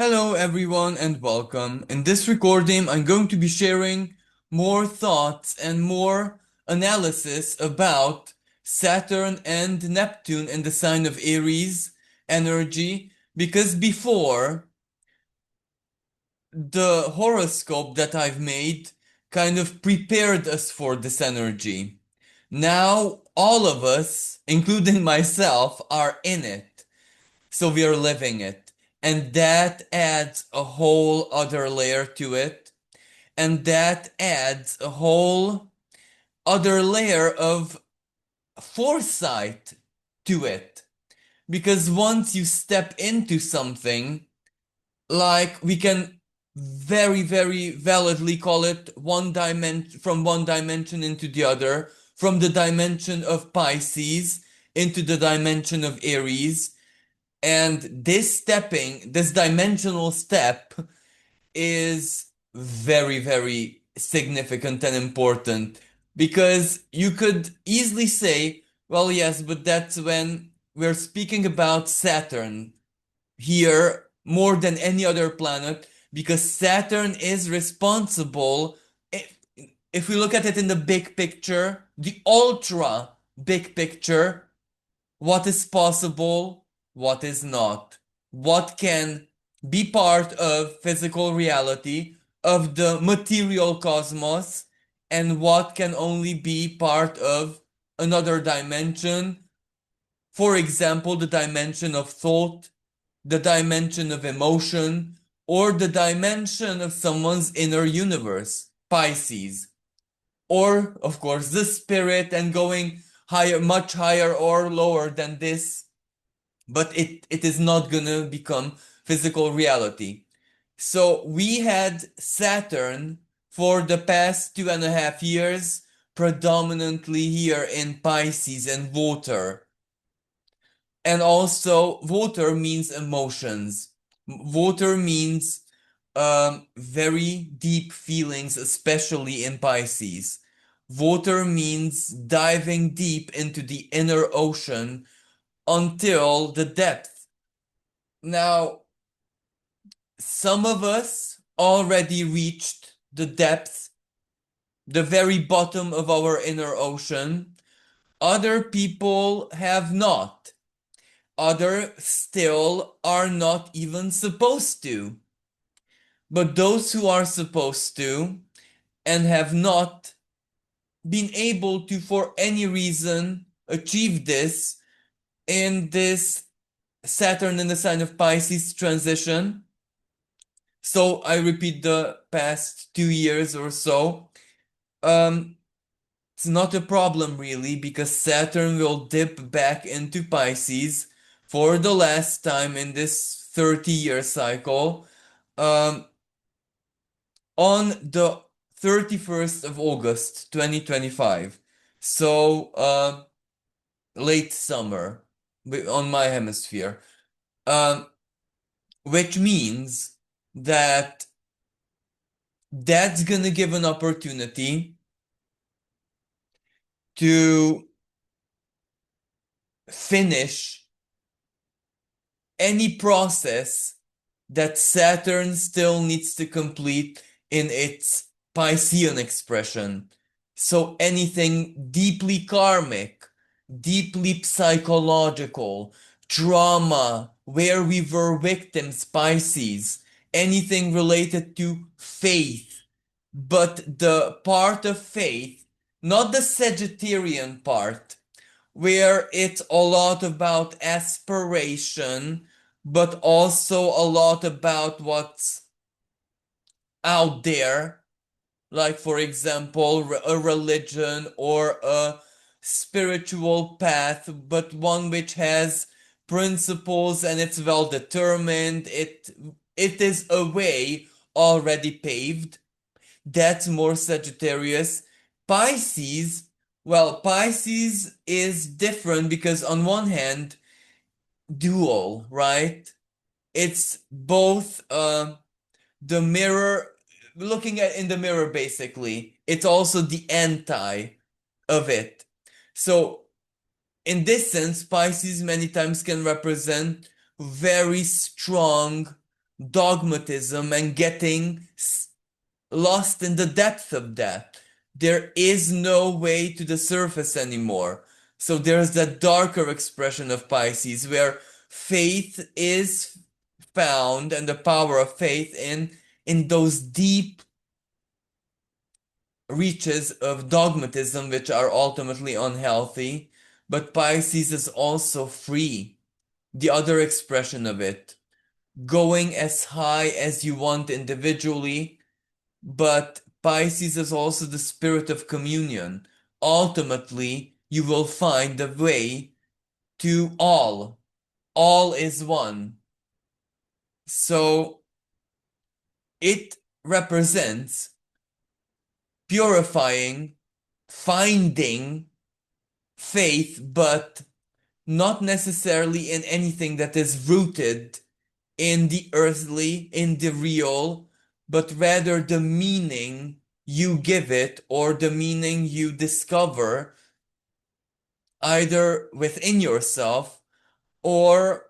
Hello everyone and welcome. In this recording, I'm going to be sharing more thoughts and more analysis about Saturn and Neptune in the sign of Aries energy because before the horoscope that I've made kind of prepared us for this energy. Now all of us, including myself, are in it. So we are living it. And that adds a whole other layer to it. And that adds a whole other layer of foresight to it. Because once you step into something, like we can very validly call it one dimension from one dimension into the other, from the dimension of Pisces into the dimension of Aries. And this dimensional step is very significant and important because you could easily say, well, yes, but that's when we're speaking about Saturn here more than any other planet because Saturn is responsible. If, if we look at it in the big picture, the ultra big picture, what is possible, what is not, what can be part of physical reality of the material cosmos, and what can only be part of another dimension. For example, the dimension of thought, the dimension of emotion, or the dimension of someone's inner universe, Pisces, or of course the spirit and going higher, much higher or lower than this, but it is not gonna become physical reality. So we had Saturn for the past 2.5 years predominantly here in Pisces and water. And also water means emotions. Water means very deep feelings, especially in Pisces. Water means diving deep into the inner ocean until the depth. Now, some of us already reached the depth, the very bottom of our inner ocean. Other people have not. Others still are not even supposed to. But those who are supposed to and have not been able to, for any reason, achieve this in this Saturn in the sign of Pisces transition. So I repeat the past 2 years or so. Um, it's not a problem really because Saturn will dip back into Pisces for the last time in this 30-year cycle. Um, on the 31st of August 2025. So late summer on my hemisphere. Um, which means that that's gonna give an opportunity to finish any process that Saturn still needs to complete in its Piscean expression. So anything deeply karmic, deeply psychological, trauma, where we were victims, Pisces, anything related to faith, but the part of faith, not the Sagittarian part, where it's a lot about aspiration, but also a lot about what's out there, like, for example, a religion or a spiritual path, but one which has principles and it's well determined. It is a way already paved. That's more Sagittarius. Pisces, well, Pisces is different because on one hand, dual, right? It's both the mirror, looking at in the mirror basically. It's also the anti of it. So in this sense, Pisces many times can represent very strong dogmatism and getting lost in the depth of that. There is no way to the surface anymore. So there's that darker expression of Pisces where faith is found and the power of faith in those deep reaches of dogmatism which are ultimately unhealthy. But Pisces is also free, the other expression of it, going as high as you want individually. But Pisces is also the spirit of communion. Ultimately, you will find the way to all. All is one. So it represents purifying, finding faith, but not necessarily in anything that is rooted in the earthly, in the real, but rather the meaning you give it or the meaning you discover either within yourself or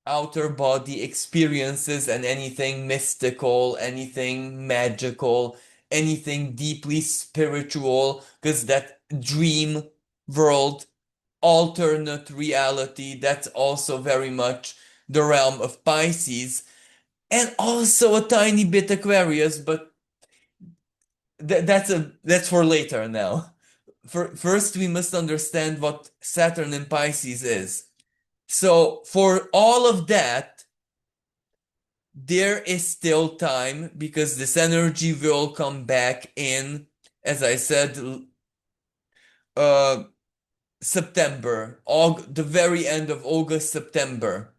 outer body experiences and anything mystical, anything magical, anything deeply spiritual, because that dream world, alternate reality, that's also very much the realm of Pisces, and also a tiny bit Aquarius, but that's for later now. First, we must understand what Saturn in Pisces is. So for all of that, there is still time because this energy will come back in, as I said, uh, September, the very end of August, September,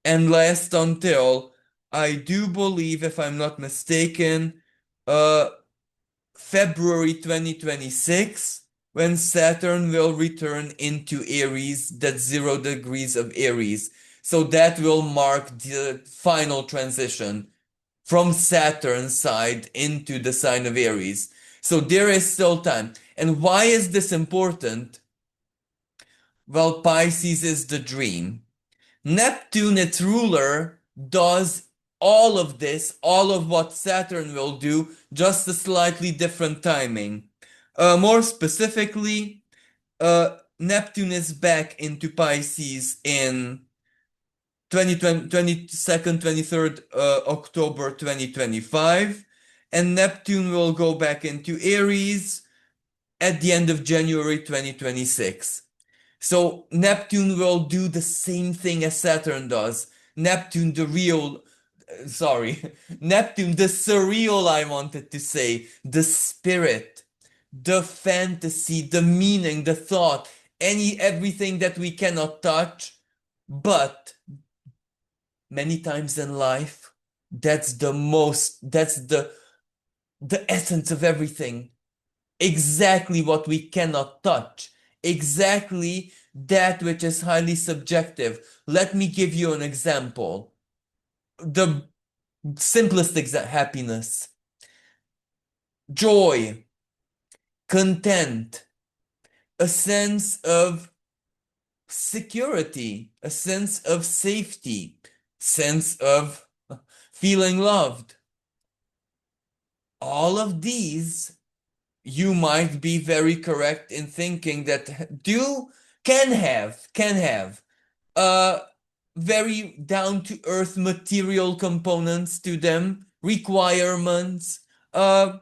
and last until I do believe, if I'm not mistaken, uh, February 2026, when Saturn will return into Aries, that's 0 degrees of Aries. So that will mark the final transition from Saturn's side into the sign of Aries. So there is still time. And why is this important? Well, Pisces is the dream. Neptune, its ruler, does all of this, all of what Saturn will do, just a slightly different timing. More specifically, Neptune is back into Pisces in 22nd, 23rd October 2025, and Neptune will go back into Aries at the end of January 2026. So Neptune will do the same thing as Saturn does. Neptune, the real, sorry, Neptune, the surreal, I wanted to say, the spirit, the fantasy, the meaning, the thought, everything that we cannot touch, but many times in life, that's the essence of everything. Exactly what we cannot touch. Exactly that which is highly subjective. Let me give you an example. The simplest example, happiness, joy, content, a sense of security, a sense of safety, sense of feeling loved. All of these, you might be very correct in thinking that can have uh very down to earth material components to them, requirements, uh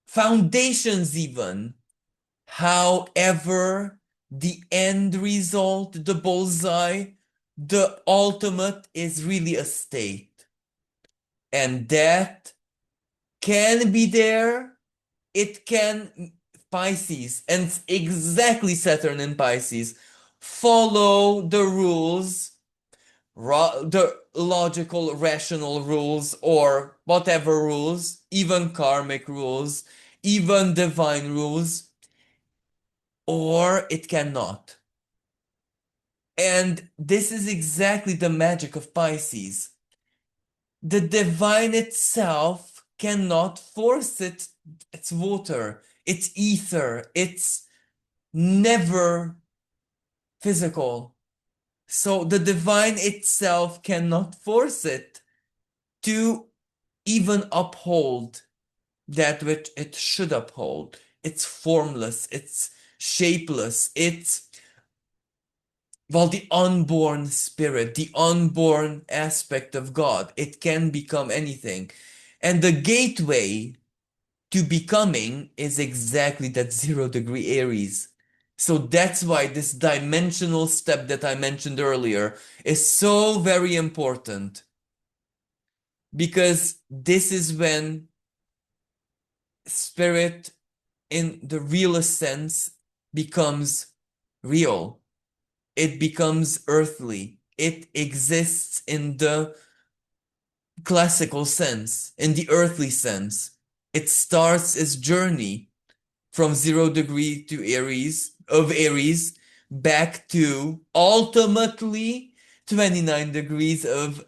foundations even. However, the end result, the bullseye, the ultimate is really a state. And that can be there. It can, Pisces, and exactly Saturn in Pisces, follow the rules, the logical, rational rules, or whatever rules, even karmic rules, even divine rules, or it cannot. And this is exactly the magic of Pisces. The divine itself cannot force its water, its ether, it's never physical. So the divine itself cannot force it to even uphold that which it should uphold. It's formless, it's shapeless, it's, well, the unborn spirit, the unborn aspect of God. It can become anything. And the gateway to becoming is exactly that 0 degree Aries. So that's why this dimensional step that I mentioned earlier is so very important, because this is when spirit in the realest sense becomes real. It becomes earthly. It exists in the classical sense, in the earthly sense. It starts its journey from 0 degree to Aries back to ultimately 29 degrees of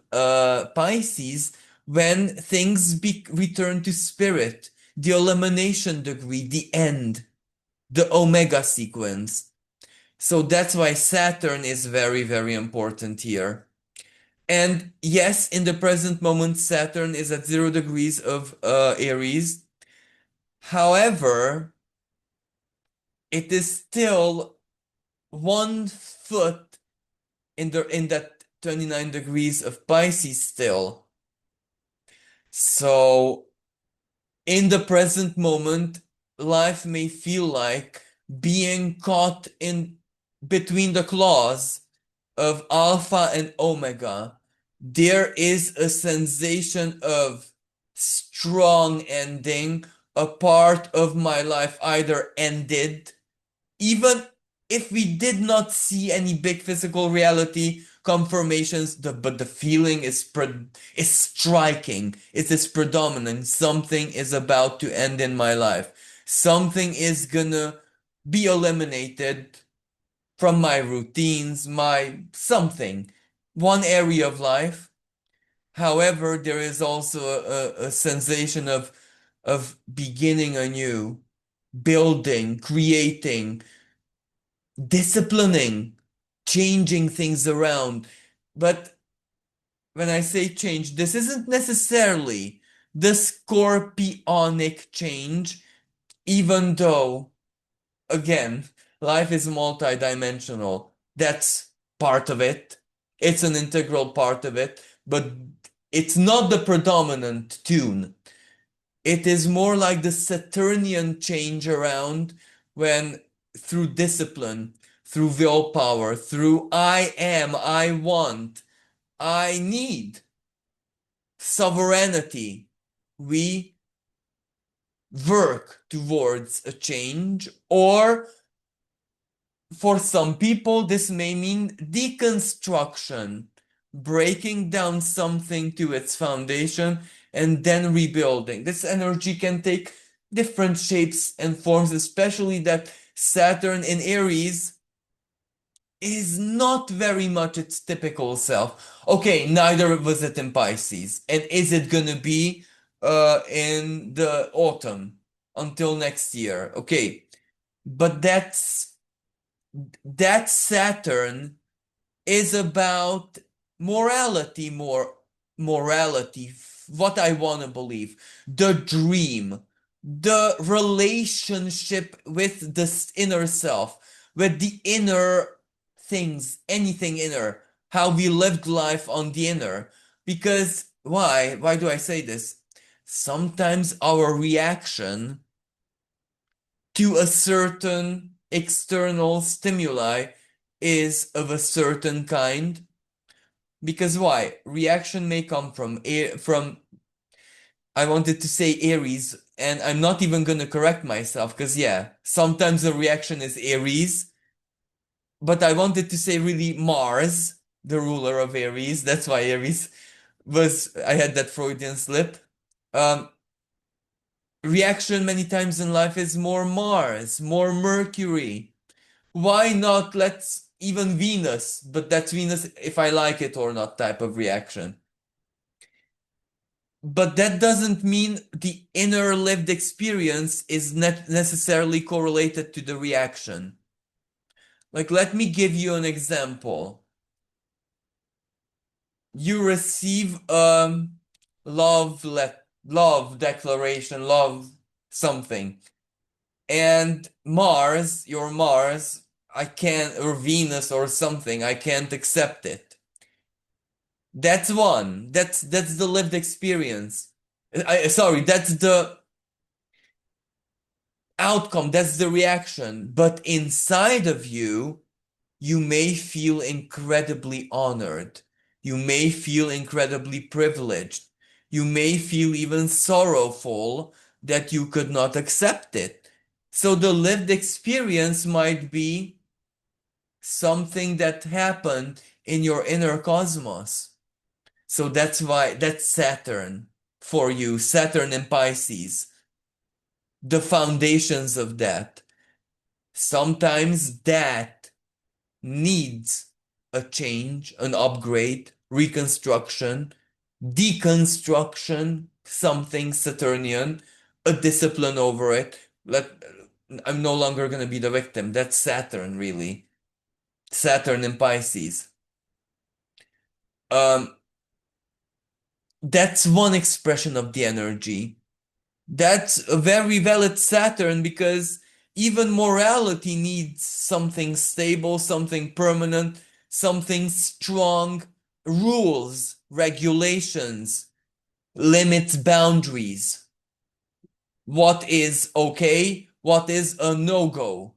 Pisces, when things return to spirit, the elimination degree, the end, the Omega sequence. So that's why Saturn is very, very important here. And yes, in the present moment, Saturn is at 0 degrees of Aries. However, it is still 1 foot in that 29 degrees of Pisces still. So in the present moment, life may feel like being caught in between the claws of Alpha and Omega. There is a sensation of strong ending. A part of my life either ended, even if we did not see any big physical reality confirmations, but the feeling is striking. It is predominant. Something is about to end in my life. Something is gonna be eliminated from my routines, my something, one area of life. However, there is also a sensation of beginning anew, building, creating, disciplining, changing things around. But when I say change, this isn't necessarily the scorpionic change, even though, again, life is multidimensional. That's part of it. It's an integral part of it, but it's not the predominant tune. It is more like the Saturnian change around, when through discipline, through willpower, through I am, I want, I need sovereignty, we work towards a change. Or for some people, this may mean deconstruction, breaking down something to its foundation and then rebuilding. This energy can take different shapes and forms, especially that Saturn in Aries is not very much its typical self. Okay, neither was it in Pisces. And is it gonna be in the autumn until next year? Okay, but that Saturn is about morality, more morality, what I want to believe, the dream, the relationship with the inner self, with the inner things, anything inner, how we lived life on the inner. Because why? Why do I say this? Sometimes our reaction to a certain external stimuli is of a certain kind. Because why? Reaction may come from, I wanted to say Aries, and I'm not even gonna correct myself, because yeah, sometimes the reaction is Aries, but I wanted to say really Mars, the ruler of Aries. That's why Aries was, I had that Freudian slip. Um, Reaction many times in life is more Mars, more Mercury. Why not let's even Venus, but that's Venus if I like it or not type of reaction. But that doesn't mean the inner lived experience is not necessarily correlated to the reaction. Like, let me give you an example. you receive love declaration, love something. And Mars, your Mars, I can't, or Venus or something, I can't accept it. That's one. That's the lived experience. Sorry, that's the outcome, that's the reaction. But inside of you, you may feel incredibly honored. You may feel incredibly privileged. You may feel even sorrowful that you could not accept it. So the lived experience might be something that happened in your inner cosmos. So that's why that's Saturn for you, Saturn in Pisces, the foundations of that. Sometimes that needs a change, an upgrade, reconstruction, deconstruction, something Saturnian, a discipline over it. I'm no longer going to be the victim. That's Saturn, really. Saturn in Pisces. Um, that's one expression of the energy. That's a very valid Saturn because even morality needs something stable, something permanent, something strong, rules, regulations, limits, boundaries. What is okay? What is a no-go?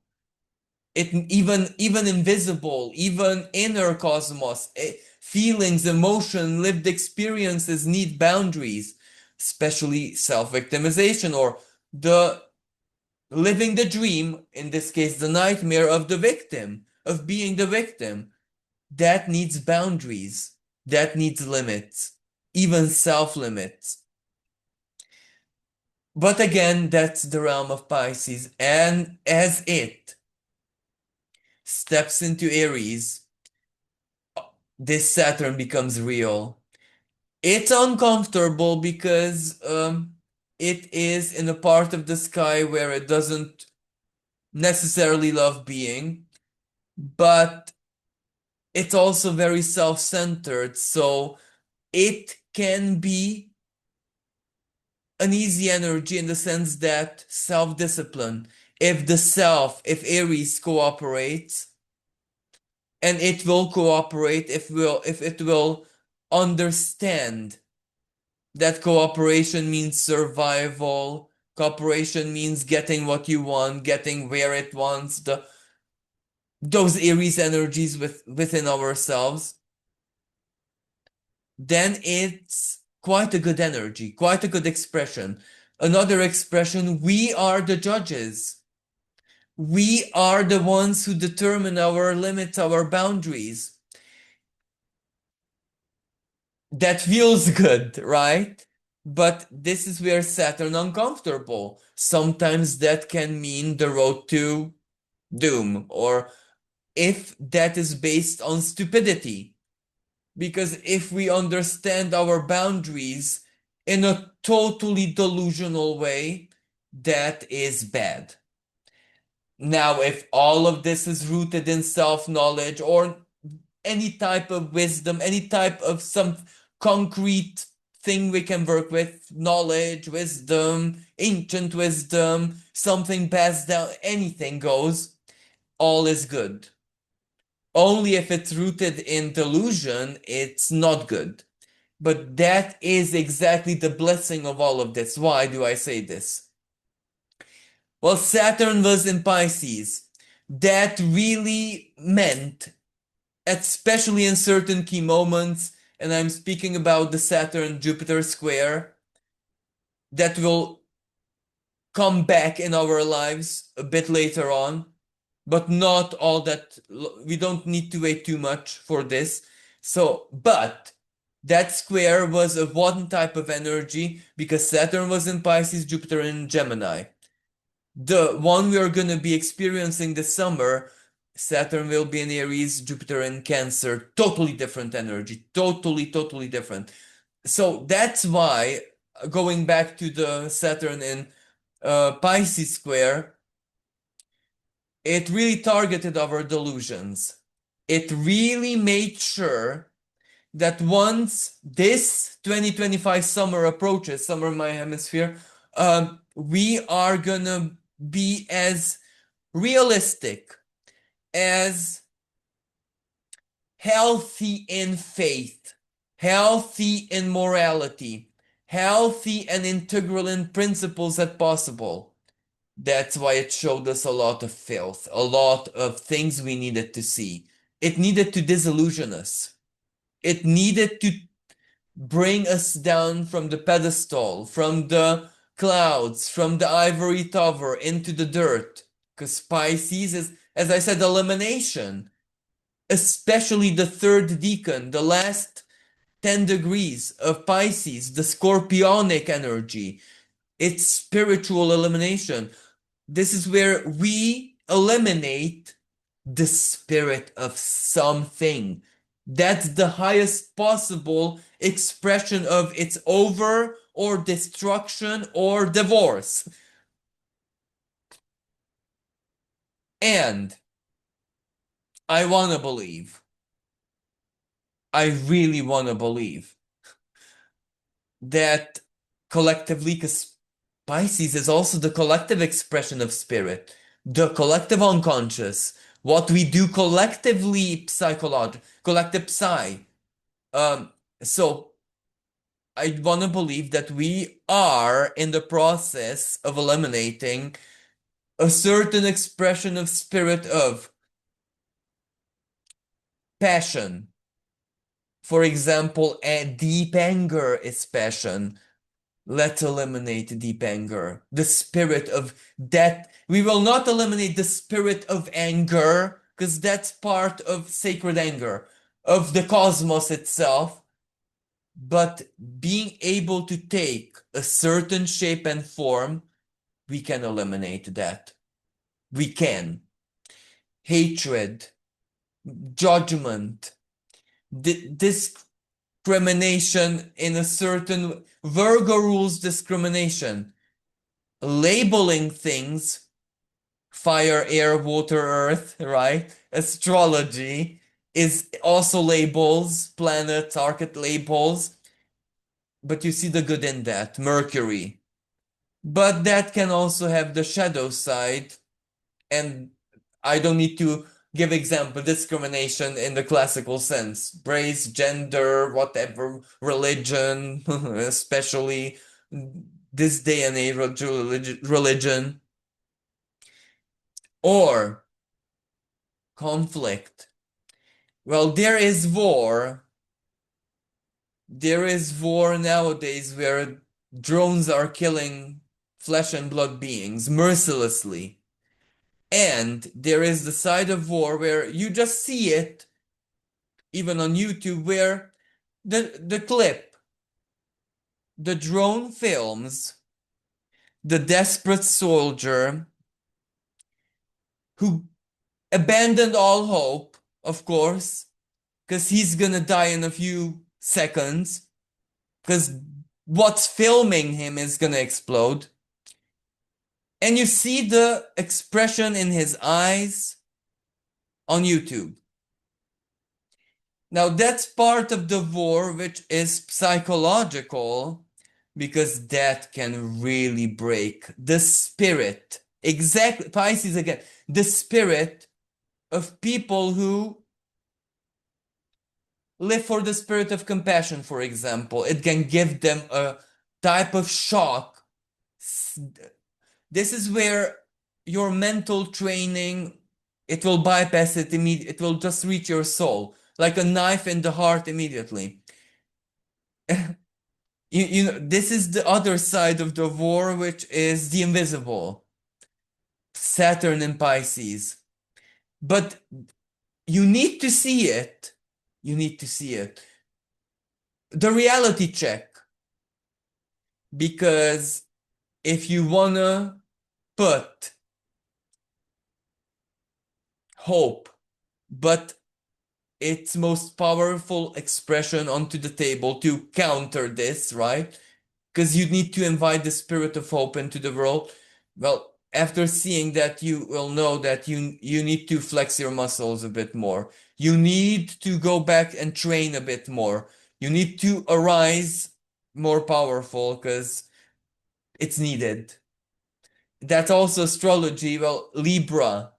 It even invisible, even inner cosmos, feelings, emotion, lived experiences need boundaries, especially self-victimization or the living the dream, in this case the nightmare of the victim, of being the victim. That needs boundaries, that needs limits, even self-limits. But again, that's the realm of Pisces, and as it steps into Aries, this Saturn becomes real. It's uncomfortable because it is in a part of the sky where it doesn't necessarily love being, but it's also very self-centered, so it can be an easy energy in the sense that self-discipline, if Aries cooperates, and it will cooperate if it will understand that cooperation means survival, cooperation means getting what you want, getting where it wants, those Aries energies within ourselves, then it's quite a good energy, quite a good expression. Another expression, we are the judges. We are the ones who determine our limits, our boundaries. That feels good, right? But this is where Saturn uncomfortable. Sometimes that can mean the road to doom, or if that is based on stupidity. Because if we understand our boundaries in a totally delusional way, that is bad. Now, if all of this is rooted in self-knowledge or any type of wisdom, any type of some concrete thing we can work with, knowledge, wisdom, ancient wisdom, something passed down, anything goes, all is good. Only if it's rooted in delusion, it's not good. But that is exactly the blessing of all of this. Why do I say this? Well, Saturn was in Pisces. That really meant, especially in certain key moments, and I'm speaking about the Saturn-Jupiter square, that will come back in our lives a bit later on, but not all that, we don't need to wait too much for this. So, but that square was of one type of energy because Saturn was in Pisces, Jupiter in Gemini. The one we are going to be experiencing this summer, Saturn will be in Aries, Jupiter in Cancer, totally different energy, totally different. So that's why, going back to the Saturn in Pisces square, it really targeted our delusions. It really made sure that once this 2025 summer approaches, summer in my hemisphere, we are gonna be as realistic, as healthy in faith, healthy in morality, healthy and integral in principles as possible. That's why it showed us a lot of filth, a lot of things we needed to see. It needed to disillusion us. It needed to bring us down from the pedestal, from the clouds, from the ivory tower into the dirt. Because Pisces is, as I said, elimination, especially the third decan, the last 10 degrees of Pisces, the scorpionic energy. It's spiritual elimination. This is where we eliminate the spirit of something. That's the highest possible expression of it's over or destruction or divorce. And I want to believe, I really want to believe that collectively, because Pisces is also the collective expression of spirit, the collective unconscious, what we do collectively, collective psi. So I want to believe that we are in the process of eliminating a certain expression of spirit of passion. For example, a deep anger is passion. Let's eliminate deep anger. The spirit of that. We will not eliminate the spirit of anger because that's part of sacred anger, of the cosmos itself. But being able to take a certain shape and form, we can eliminate that. We can. Hatred, judgment, discrimination in a certain Virgo rules discrimination, labeling things, fire, air, water, earth, right? Astrology is also labels, planets, archetype labels, but you see the good in that, Mercury. But that can also have the shadow side, and I don't need to give example, discrimination in the classical sense, race, gender, whatever, religion, especially this day and age, religion, or conflict. Well, there is war. There is war nowadays where drones are killing flesh and blood beings mercilessly. And there is the side of war where you just see it, even on YouTube, where the clip, the drone films the desperate soldier who abandoned all hope, of course, because he's gonna die in a few seconds, because what's filming him is gonna explode. And you see the expression in his eyes on YouTube. Now, that's part of the war, which is psychological, because that can really break the spirit. Exactly, Pisces again, the spirit of people who live for the spirit of compassion, for example. It can give them a type of shock. This is where your mental training, it will bypass it immediately. It will just reach your soul like a knife in the heart immediately. You know, this is the other side of the war, which is the invisible. Saturn and Pisces. But you need to see it. You need to see it. The reality check. Because if you wanna put hope, but its most powerful expression onto the table to counter this, right? Because you need to invite the spirit of hope into the world. Well, after seeing that, you will know that you need to flex your muscles a bit more. You need to go back and train a bit more. You need to arise more powerful because it's needed. That's also astrology. Well, Libra,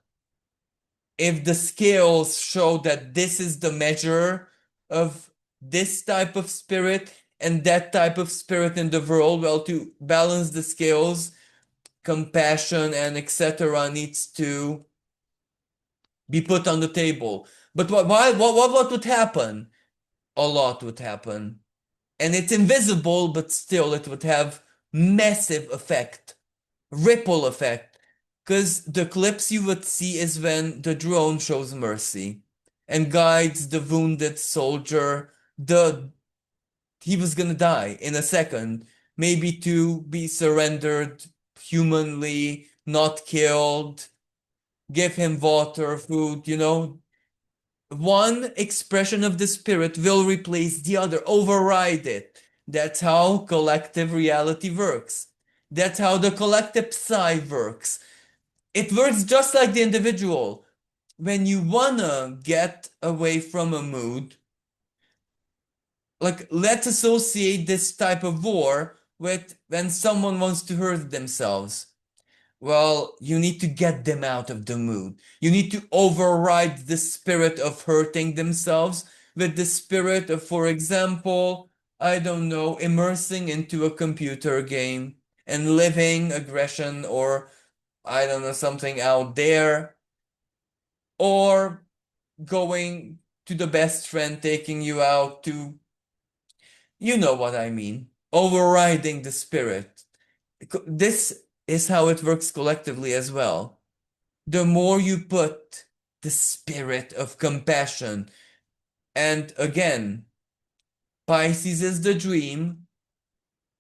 if the scales show that this is the measure of this type of spirit and that type of spirit in the world, well, to balance the scales, compassion and etc. needs to be put on the table. But what would happen? A lot would happen. And it's invisible, but still it would have massive effect, ripple effect. Because the clips you would see is when the drone shows mercy and guides the wounded soldier. He was gonna die in a second, maybe to be surrendered humanly, not killed, give him water, food. One expression of the spirit will replace the other, override it. That's how collective reality works. That's how the collective psi works. It works just like the individual. When you wanna get away from a mood, like let's associate this type of war with when someone wants to hurt themselves. Well, you need to get them out of the mood. You need to override the spirit of hurting themselves with the spirit of, for example, I don't know, immersing into a computer game and living aggression or, I don't know, something out there, or going to the best friend taking you out to, you know what I mean, overriding the spirit. This is how it works collectively as well. The more you put the spirit of compassion, and again, Pisces is the dream.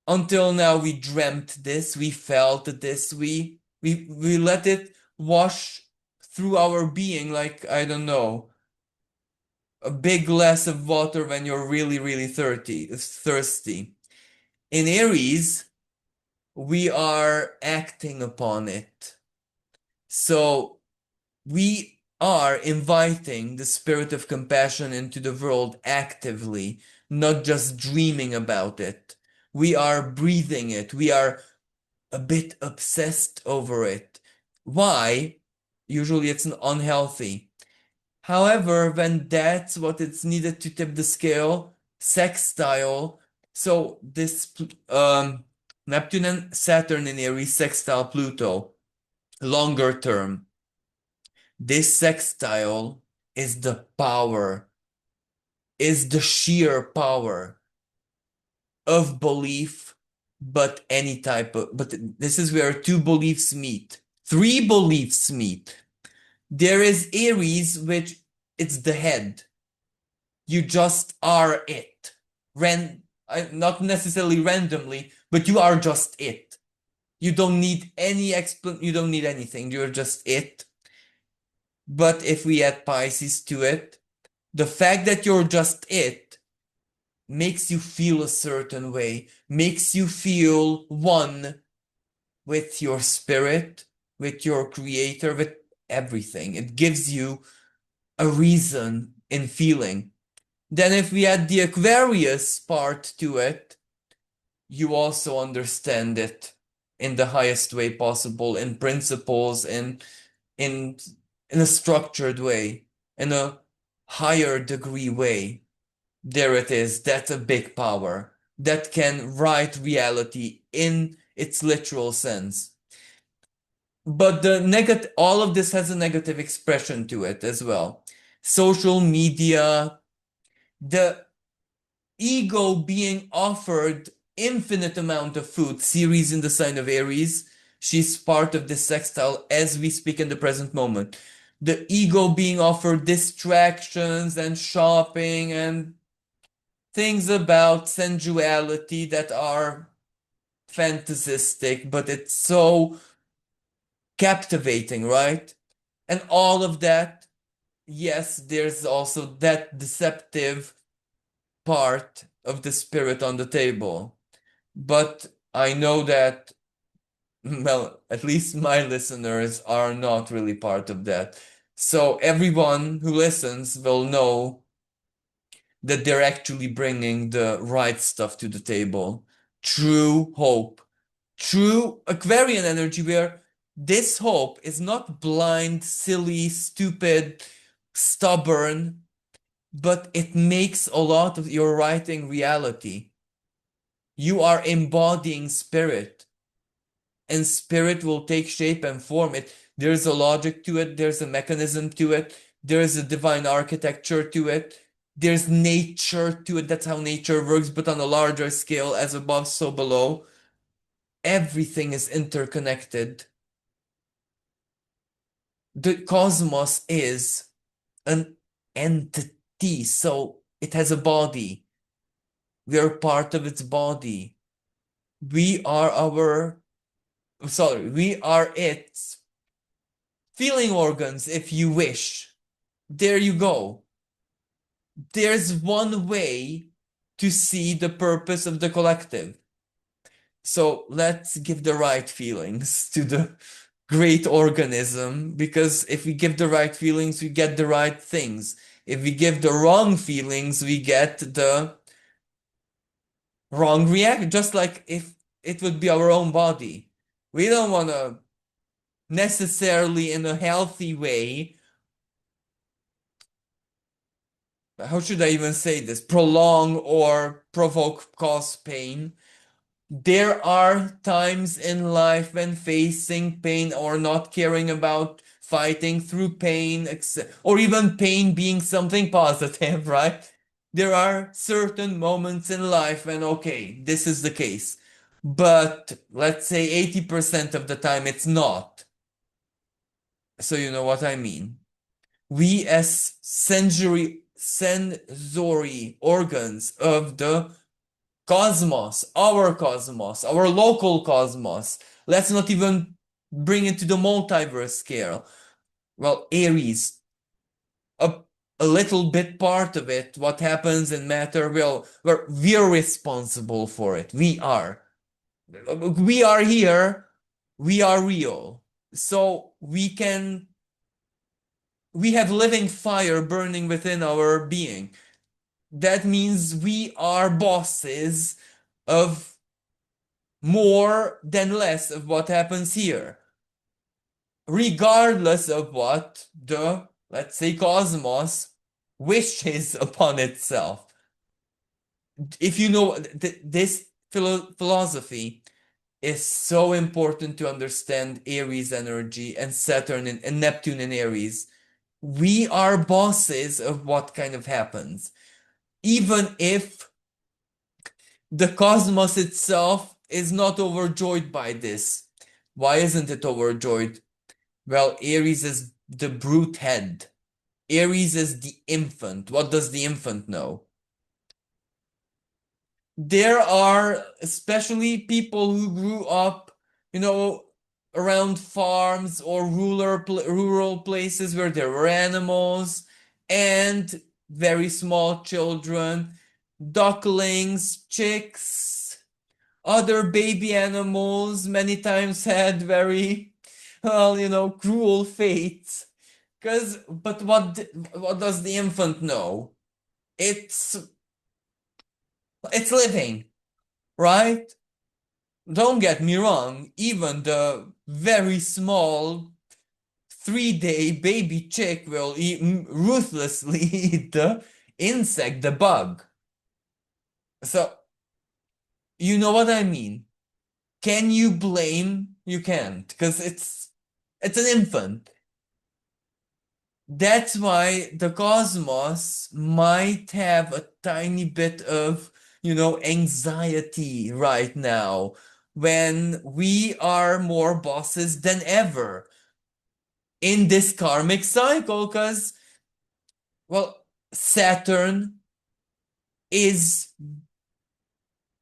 Until now, we dreamt this, we felt this, we let it wash through our being like, I don't know, a big glass of water when you're really, really thirsty. In Aries, we are acting upon it. So we are inviting the spirit of compassion into the world actively, not just dreaming about it. We are breathing it. We are a bit obsessed over it. Why? Usually it's unhealthy. However, when that's what it's needed to tip the scale, sextile. So this Neptune and Saturn in Aries sextile Pluto, longer term. This sextile is the power, is the sheer power of belief, but any type of, but this is where two beliefs meet, three beliefs meet. There is Aries, which it's the head. You just are it. Not necessarily randomly, but you are just it. You don't need any you don't need anything. You're just it. But if we add Pisces to it, the fact that you're just it makes you feel a certain way, makes you feel one with your spirit, with your creator, with everything. It gives you a reason in feeling. Then if we add the Aquarius part to it, you also understand it in the highest way possible, in principles, in in a structured way, in a higher degree way. There it is. That's a big power that can write reality in its literal sense. But all of this has a negative expression to it as well. Social media, the ego being offered infinite amount of food. Ceres in the sign of Aries, she's part of this sextile as we speak in the present moment. The ego being offered distractions and shopping and things about sensuality that are fantasistic, but it's so captivating, right? And all of that, yes, there's also that deceptive part of the spirit on the table. But I know that Well, at least my listeners are not really part of that. So everyone who listens will know that they're actually bringing the right stuff to the table. True hope, true Aquarian energy, where this hope is not blind, silly, stupid, stubborn, but it makes a lot of your writing reality. You are embodying spirit, and spirit will take shape and form it. There's a logic to it, there's a mechanism to it, there's a divine architecture to it, there's nature to it. That's how nature works, but on a larger scale, as above, so below. Everything is interconnected. The cosmos is an entity, so it has a body. We are part of its body. We are our, sorry, we are its feeling organs, if you wish. There you go. There's one way to see the purpose of the collective. So let's give the right feelings to the great organism, because if we give the right feelings, we get the right things. If we give the wrong feelings, we get the wrong reaction, just like if it would be our own body. We don't want to necessarily, in a healthy way, how should I even say this, prolong or provoke, cause pain. There are times in life when facing pain or not caring about fighting through pain, or even pain being something positive, right? There are certain moments in life when, okay, this is the case. But let's say 80% of the time it's not. So you know what I mean. We as sensory organs of the cosmos, our local cosmos. Let's not even bring it to the multiverse scale. Well, Aries, a, a little bit part of it, what happens in matter, well, we're responsible for it. We are. We are here. We are real. So we have living fire burning within our being. That means we are bosses of more than less of what happens here, regardless of what the, let's say, cosmos wishes upon itself. If you know this philosophy is so important to understand Aries energy and Saturn and Neptune in Aries. We are bosses of what kind of happens. Even if the cosmos itself is not overjoyed by this. Why isn't it overjoyed? Well, Aries is the brute head. Aries is the infant. What does the infant know? There are especially people who grew up, you know, around farms or rural places where there were animals and very small children, ducklings, chicks, other baby animals many times had very, well, cruel fates. But what does the infant know? It's it's living, right? Don't get me wrong, even the very small 3-day baby chick will ruthlessly eat the insect, the bug. So, you know what I mean? Can you blame? You can't, because it's an infant. That's why the cosmos might have a tiny bit of, anxiety right now when we are more bosses than ever in this karmic cycle. Because, well, Saturn is,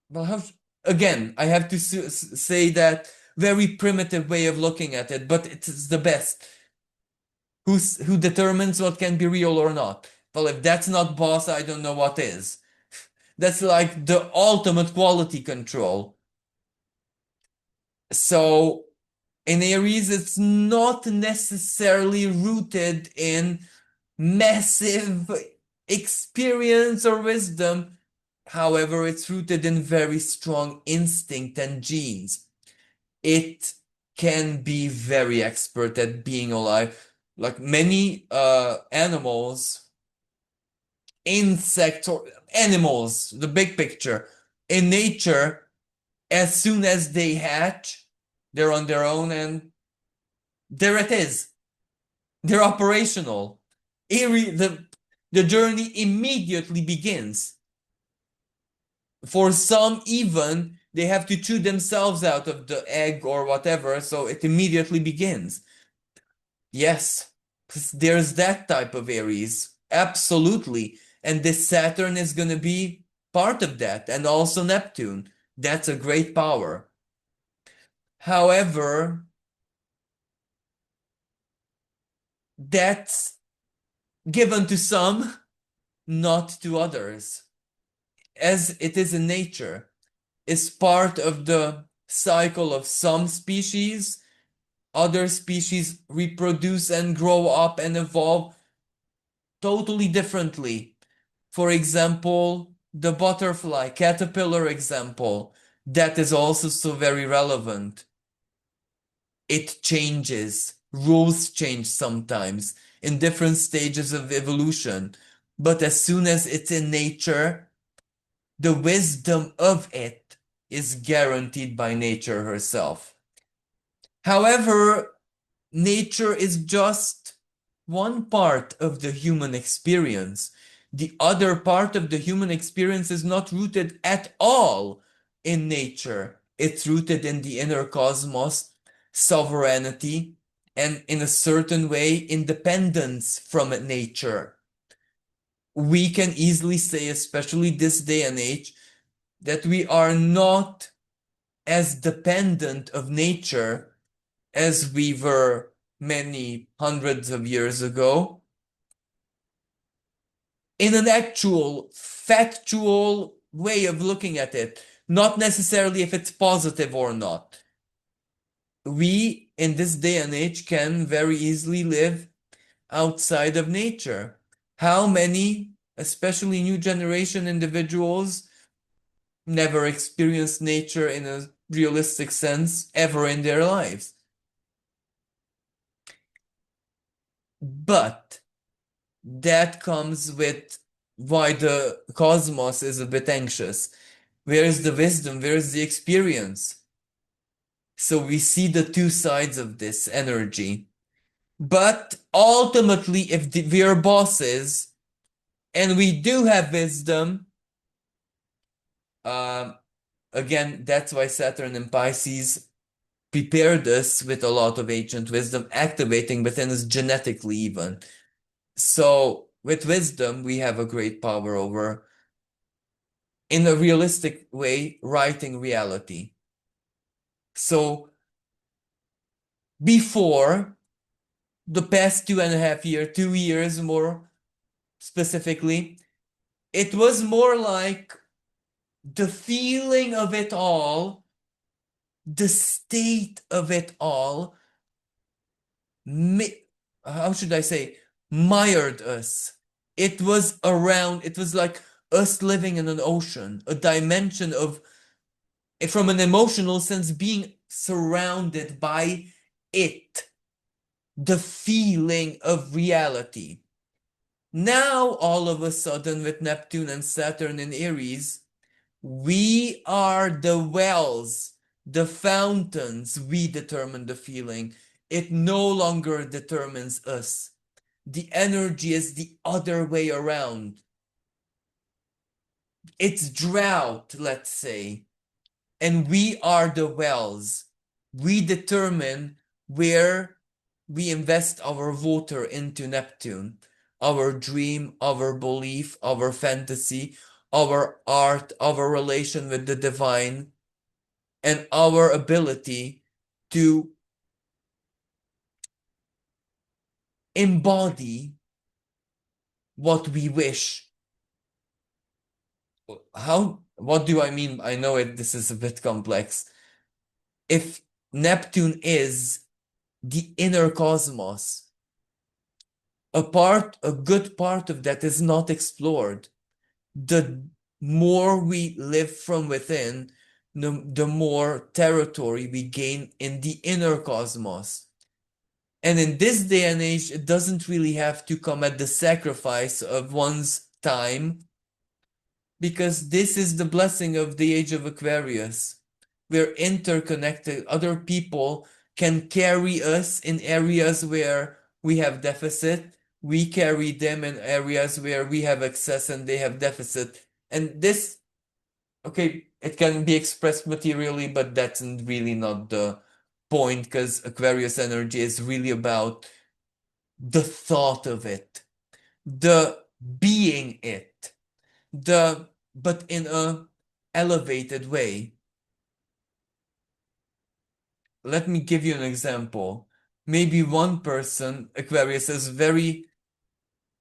well, again, I have to say that very primitive way of looking at it, but it's the best. Who determines what can be real or not? Well, if that's not boss, I don't know what is. That's like the ultimate quality control. So In Aries, it's not necessarily rooted in massive experience or wisdom. However, it's rooted in very strong instinct and genes. It can be very expert at being alive. Like many animals, insects, or animals, the big picture, in nature, as soon as they hatch, they're on their own and there it is. They're operational. The journey immediately begins. For some, even, they have to chew themselves out of the egg or whatever, so it immediately begins. Yes, there's that type of Aries. Absolutely. And this Saturn is going to be part of that, and also Neptune. That's a great power. However, that's given to some, not to others. As it is in nature, is part of the cycle of some species. Other species reproduce and grow up and evolve totally differently. For example, the butterfly caterpillar example, that is also so very relevant. It changes, rules change sometimes in different stages of evolution, but as soon as it's in nature, the wisdom of it is guaranteed by nature herself. However, nature is just one part of the human experience. The other part of the human experience is not rooted at all in nature. It's rooted in the inner cosmos, sovereignty, and in a certain way, independence from nature. We can easily say, especially this day and age, that we are not as dependent of nature as we were many hundreds of years ago. In an actual, factual way of looking at it, not necessarily if it's positive or not. We, in this day and age, can very easily live outside of nature. How many, especially new generation individuals, never experienced nature in a realistic sense ever in their lives? But that comes with why the cosmos is a bit anxious. Where is the wisdom? Where is the experience? So we see the two sides of this energy. But ultimately, if we are bosses and we do have wisdom, um, again, that's why Saturn and Pisces prepared us with a lot of ancient wisdom, activating within us genetically even. So with wisdom, we have a great power over, in a realistic way, writing reality. So before the past 2.5 years, 2 years more specifically, it was more like the feeling of it all, the state of it all, how should I say, mired us. It was around, it was like us living in an ocean, a dimension of, from an emotional sense, being surrounded by it, the feeling of reality. Now, all of a sudden, with Neptune and Saturn in Aries, we are the wells, the fountains. We determine the feeling. It no longer determines us. The energy is the other way around. It's drought, let's say, and we are the wells. We determine where we invest our water into Neptune, our dream, our belief, our fantasy, our art, our relation with the divine, and our ability to embody what we wish. What do I mean? I know this is a bit complex. If Neptune is the inner cosmos. A good part of that is not explored. The more we live from within, the more territory we gain in the inner cosmos. And in this day and age, it doesn't really have to come at the sacrifice of one's time, because this is the blessing of the age of Aquarius. We're interconnected. Other people can carry us in areas where we have deficit. We carry them in areas where we have excess and they have deficit. And this, okay, it can be expressed materially, but that's really not the point, because Aquarius energy is really about the thought of it, the being it, but in a elevated way. Let me give you an example. Maybe one person, Aquarius, is very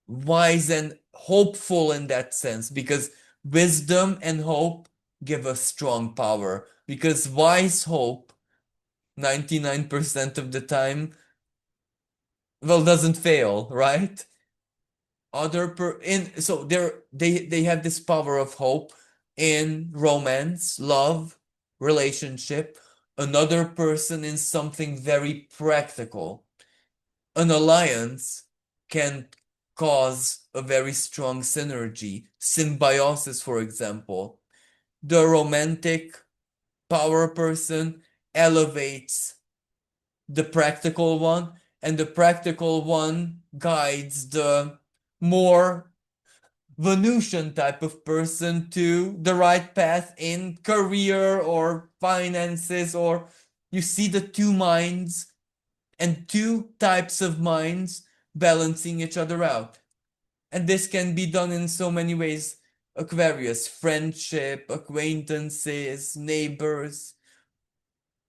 wise and hopeful in that sense, because wisdom and hope give us strong power. Because wise hope, 99% of the time, well, doesn't fail, right? So they have this power of hope in romance, love, relationship, another person in something very practical. An alliance can cause a very strong synergy, symbiosis, for example. The romantic power person elevates the practical one, and the practical one guides the more Venusian type of person to the right path in career or finances, or you see the two minds and two types of minds balancing each other out. And this can be done in so many ways. Aquarius, friendship, acquaintances, neighbors,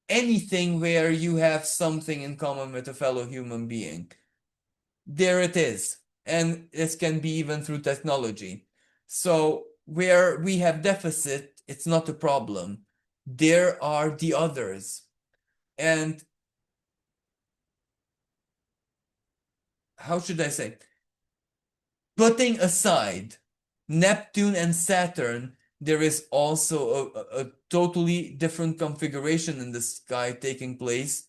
anything where you have something in common with a fellow human being. There it is. And this can be even through technology. So where we have deficit, it's not a problem. There are the others. And how should I say? Putting aside Neptune and Saturn, there is also a totally different configuration in the sky taking place.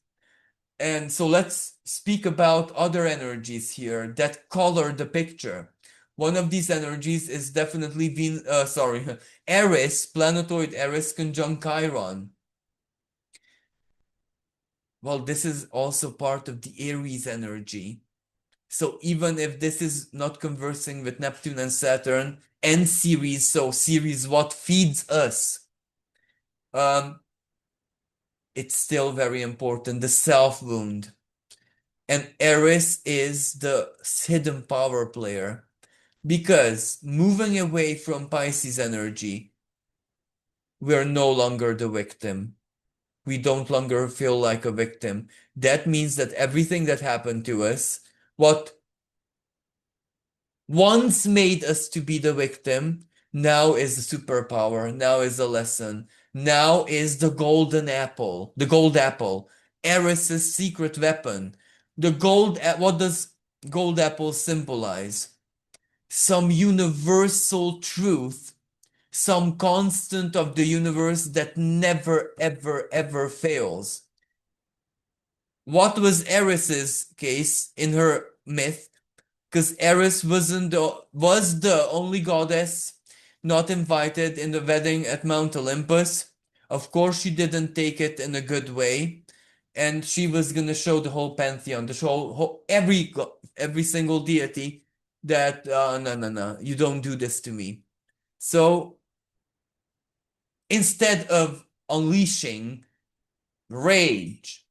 And so let's speak about other energies here that color the picture. One of these energies is definitely Aries, planetoid Aries conjunct Chiron. Well, this is also part of the Aries energy. So even if this is not conversing with Neptune and Saturn and Ceres, so Ceres, what feeds us, it's still very important, the self wound. And Aries is the hidden power player, because moving away from Pisces energy, we're no longer the victim. We don't longer feel like a victim. That means that everything that happened to us, what once made us to be the victim, now is a superpower, now is a lesson, now is the golden apple, the gold apple, Aries' secret weapon. What does gold apple symbolize? Some universal truth, some constant of the universe that never, ever, ever fails. What was Aries' case in her myth? Because Aries was the only goddess not invited in the wedding at Mount Olympus. Of course, she didn't take it in a good way, and she was gonna show the whole pantheon, the every single deity that no, you don't do this to me. So instead of unleashing rage,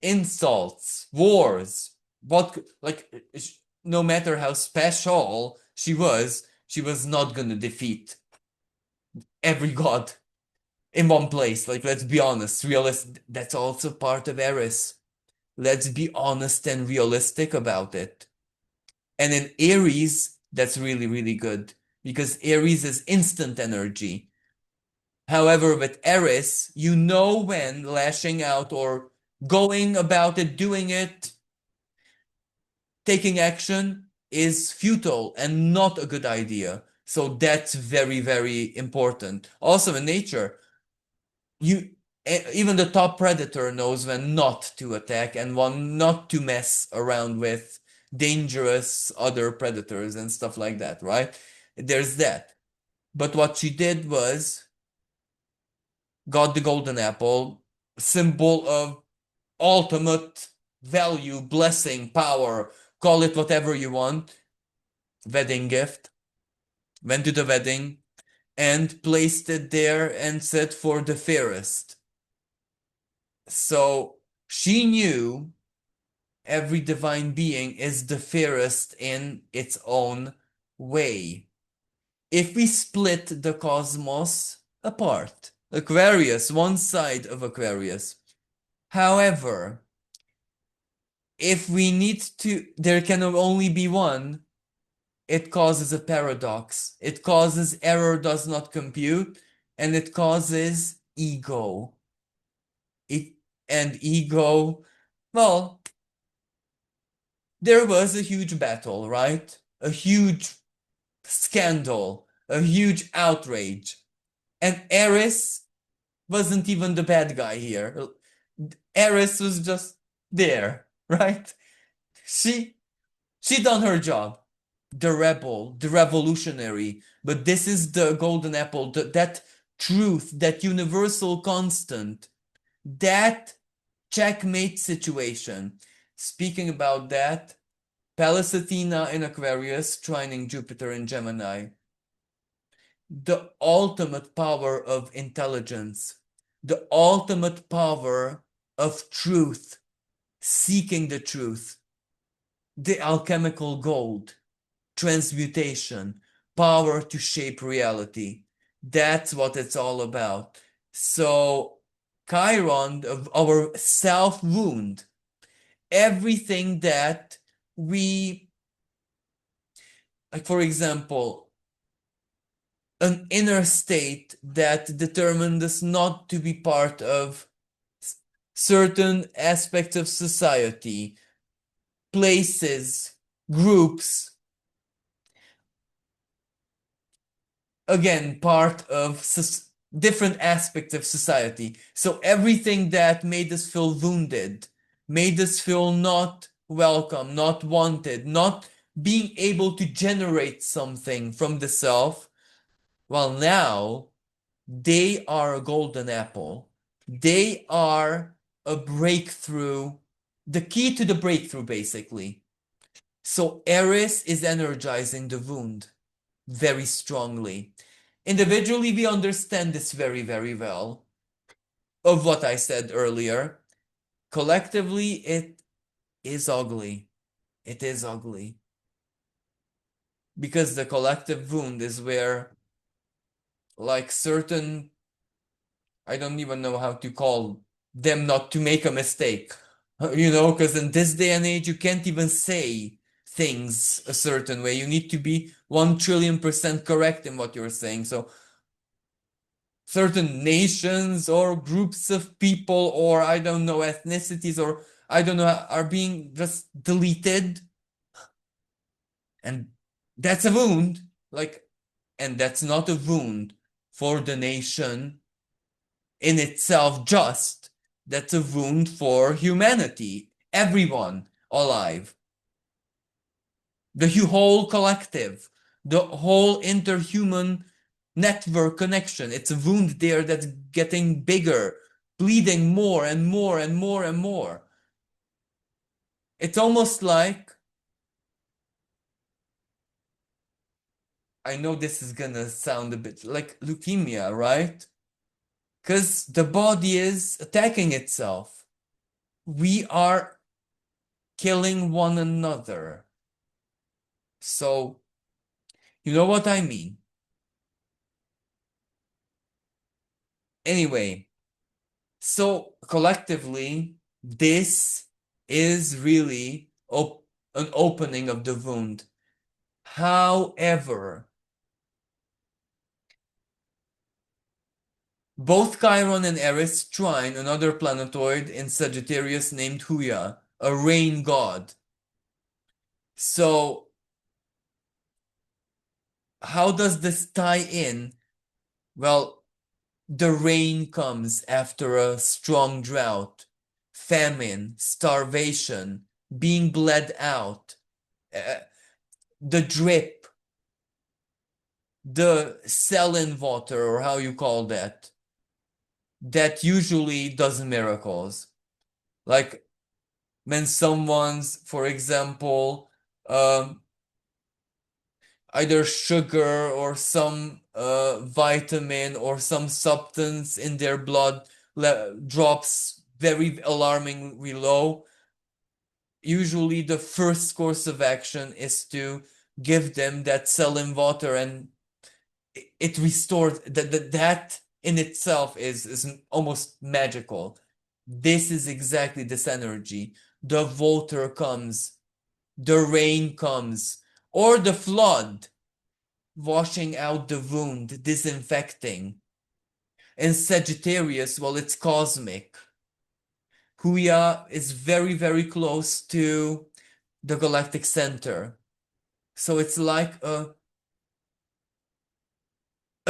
insults, wars, no matter how special she was not gonna defeat every god in one place. Like, let's be honest, that's also part of Aries. Let's be honest and realistic about it. And in Aries, that's really, really good, because Aries is instant energy. However, with Aries, you know when lashing out or going about it, doing it, taking action is futile and not a good idea. So that's very, very important. Also in nature, you even the top predator knows when not to attack and when not to mess around with dangerous other predators and stuff like that, right? There's that. But what she did was got the golden apple, symbol of ultimate value, blessing, power, call it whatever you want, wedding gift, went to the wedding and placed it there and said for the fairest. So she knew every divine being is the fairest in its own way. If we split the cosmos apart, Aquarius, one side of Aquarius. However, if we need to, there can only be one, it causes a paradox. It causes error does not compute, and it causes ego. It, and ego, well, there was a huge battle, right? A huge scandal, a huge outrage. And Aries wasn't even the bad guy here. Aries was just there, right? She she done her job. The rebel, the revolutionary. But this is the golden apple, that truth, that universal constant, that checkmate situation. Speaking about that, Pallas Athena in Aquarius, trining Jupiter in Gemini. The ultimate power of intelligence, the ultimate power of truth, seeking the truth, the alchemical gold, transmutation, power to shape reality. That's what it's all about. So, Chiron of our self wound, everything that we, like for example, an inner state that determined us not to be part of certain aspects of society, places, groups, again, part of different aspects of society. So everything that made us feel wounded, made us feel not welcome, not wanted, not being able to generate something from the self, well, now they are a golden apple. They are a breakthrough, the key to the breakthrough, basically. So Aries is energizing the wound very strongly. Individually, we understand this very, very well of what I said earlier. Collectively, it is ugly. It is ugly. Because the collective wound is where, like, certain, I don't even know how to call them not to make a mistake. Because in this day and age, you can't even say things a certain way. You need to be 1,000,000,000% correct in what you're saying. So certain nations or groups of people or I don't know, ethnicities or I don't know, are being just deleted. And that's a wound. And that's not a wound for the nation in itself just. That's a wound for humanity, everyone alive, the whole collective, the whole interhuman network connection. It's a wound there that's getting bigger, bleeding more and more and more and more. It's almost like, I know this is gonna sound a bit like leukemia, right? Because the body is attacking itself. We are killing one another. So, you know what I mean? Anyway, so collectively, this is really an opening of the wound. However, Both Chiron and Aries trine another planetoid in Sagittarius named Huya, a rain god. So, how does this tie in? Well, the rain comes after a strong drought, famine, starvation, being bled out, uh, the drip, the saline water, or how you call that, that usually does miracles. Like when someone's, for example, um, either sugar or some vitamin or some substance in their blood drops very alarmingly low. Usually, the first course of action is to give them that saline water, and it restores that in itself is almost magical. This is exactly this energy. The water comes, the rain comes, or the flood, washing out the wound, disinfecting. In Sagittarius, well, it's cosmic. Huya is very, very close to the galactic center. So it's like a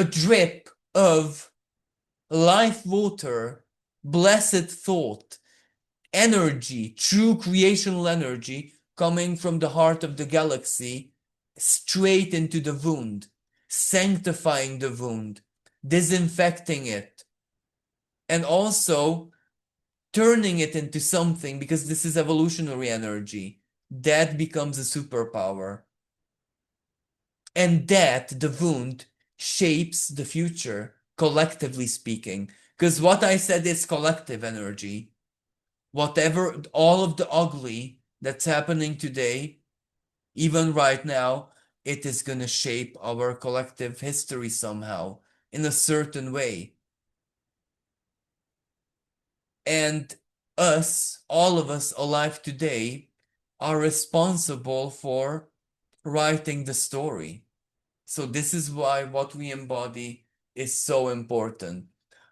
drip of life water, blessed thought, energy, true creational energy coming from the heart of the galaxy straight into the wound, sanctifying the wound, disinfecting it, and also turning it into something, because this is evolutionary energy that becomes a superpower. And that, the wound, shapes the future, collectively speaking. Because what I said is collective energy. Whatever, all of the ugly that's happening today, even right now, it is going to shape our collective history somehow, in a certain way. And us, all of us alive today, are responsible for writing the story. So this is why what we embody is so important.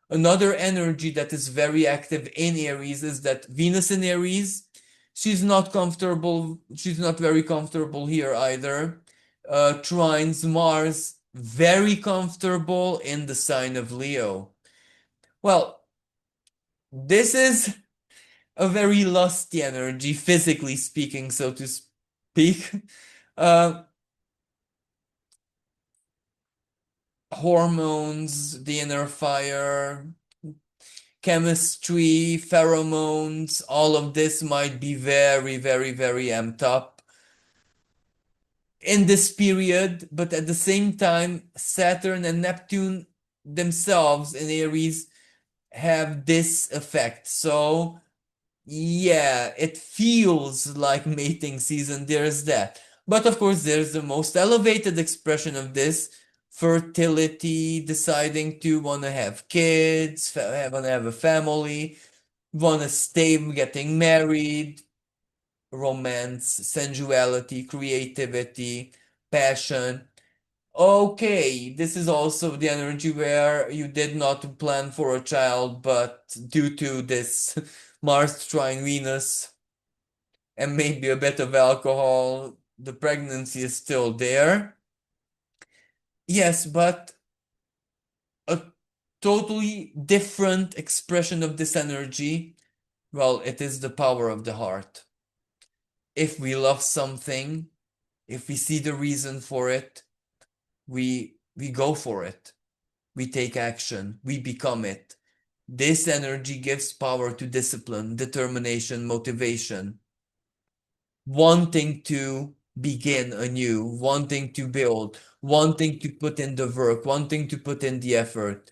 Another energy that is very active in Aries is that Venus in Aries, she's not comfortable, she's not very comfortable here either. Trines Mars, very comfortable in the sign of Leo. Well, this is a very lusty energy, physically speaking, so to speak. Uh, Hormones, the inner fire, chemistry, pheromones, all of this might be very, very, very amped up in this period, but at the same time, Saturn and Neptune themselves in Aries have this effect. So, yeah, it feels like mating season, there's that. But of course, there's the most elevated expression of this, fertility, deciding to want to have kids, want to have a family, want to stay getting married, romance, sensuality, creativity, passion. Okay, this is also the energy where you did not plan for a child, but due to this Mars trine Venus and maybe a bit of alcohol, the pregnancy is still there. Yes, but a totally different expression of this energy, well, it is the power of the heart. If we love something, if we see the reason for it, we go for it. We take action, we become it. This energy gives power to discipline, determination, motivation, wanting to begin anew, wanting to build, wanting to put in the work, wanting to put in the effort,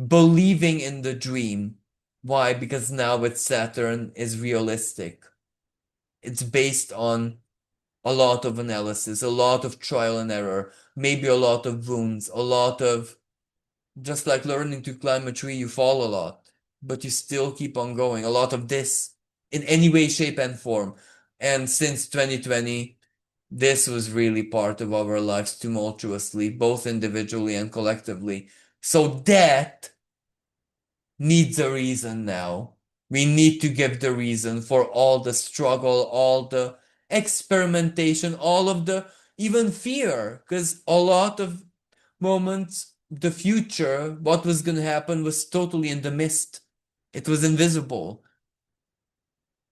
believing in the dream. Why? Because now with Saturn is realistic. It's based on a lot of analysis, a lot of trial and error, maybe a lot of wounds, a lot of, just like learning to climb a tree, you fall a lot, but you still keep on going. A lot of this in any way, shape, and form. And since 2020, this was really part of our lives tumultuously, both individually and collectively. So that needs a reason now. We need to give the reason for all the struggle, all the experimentation, all of the even fear, because a lot of moments, the future, what was going to happen was totally in the mist. It was invisible.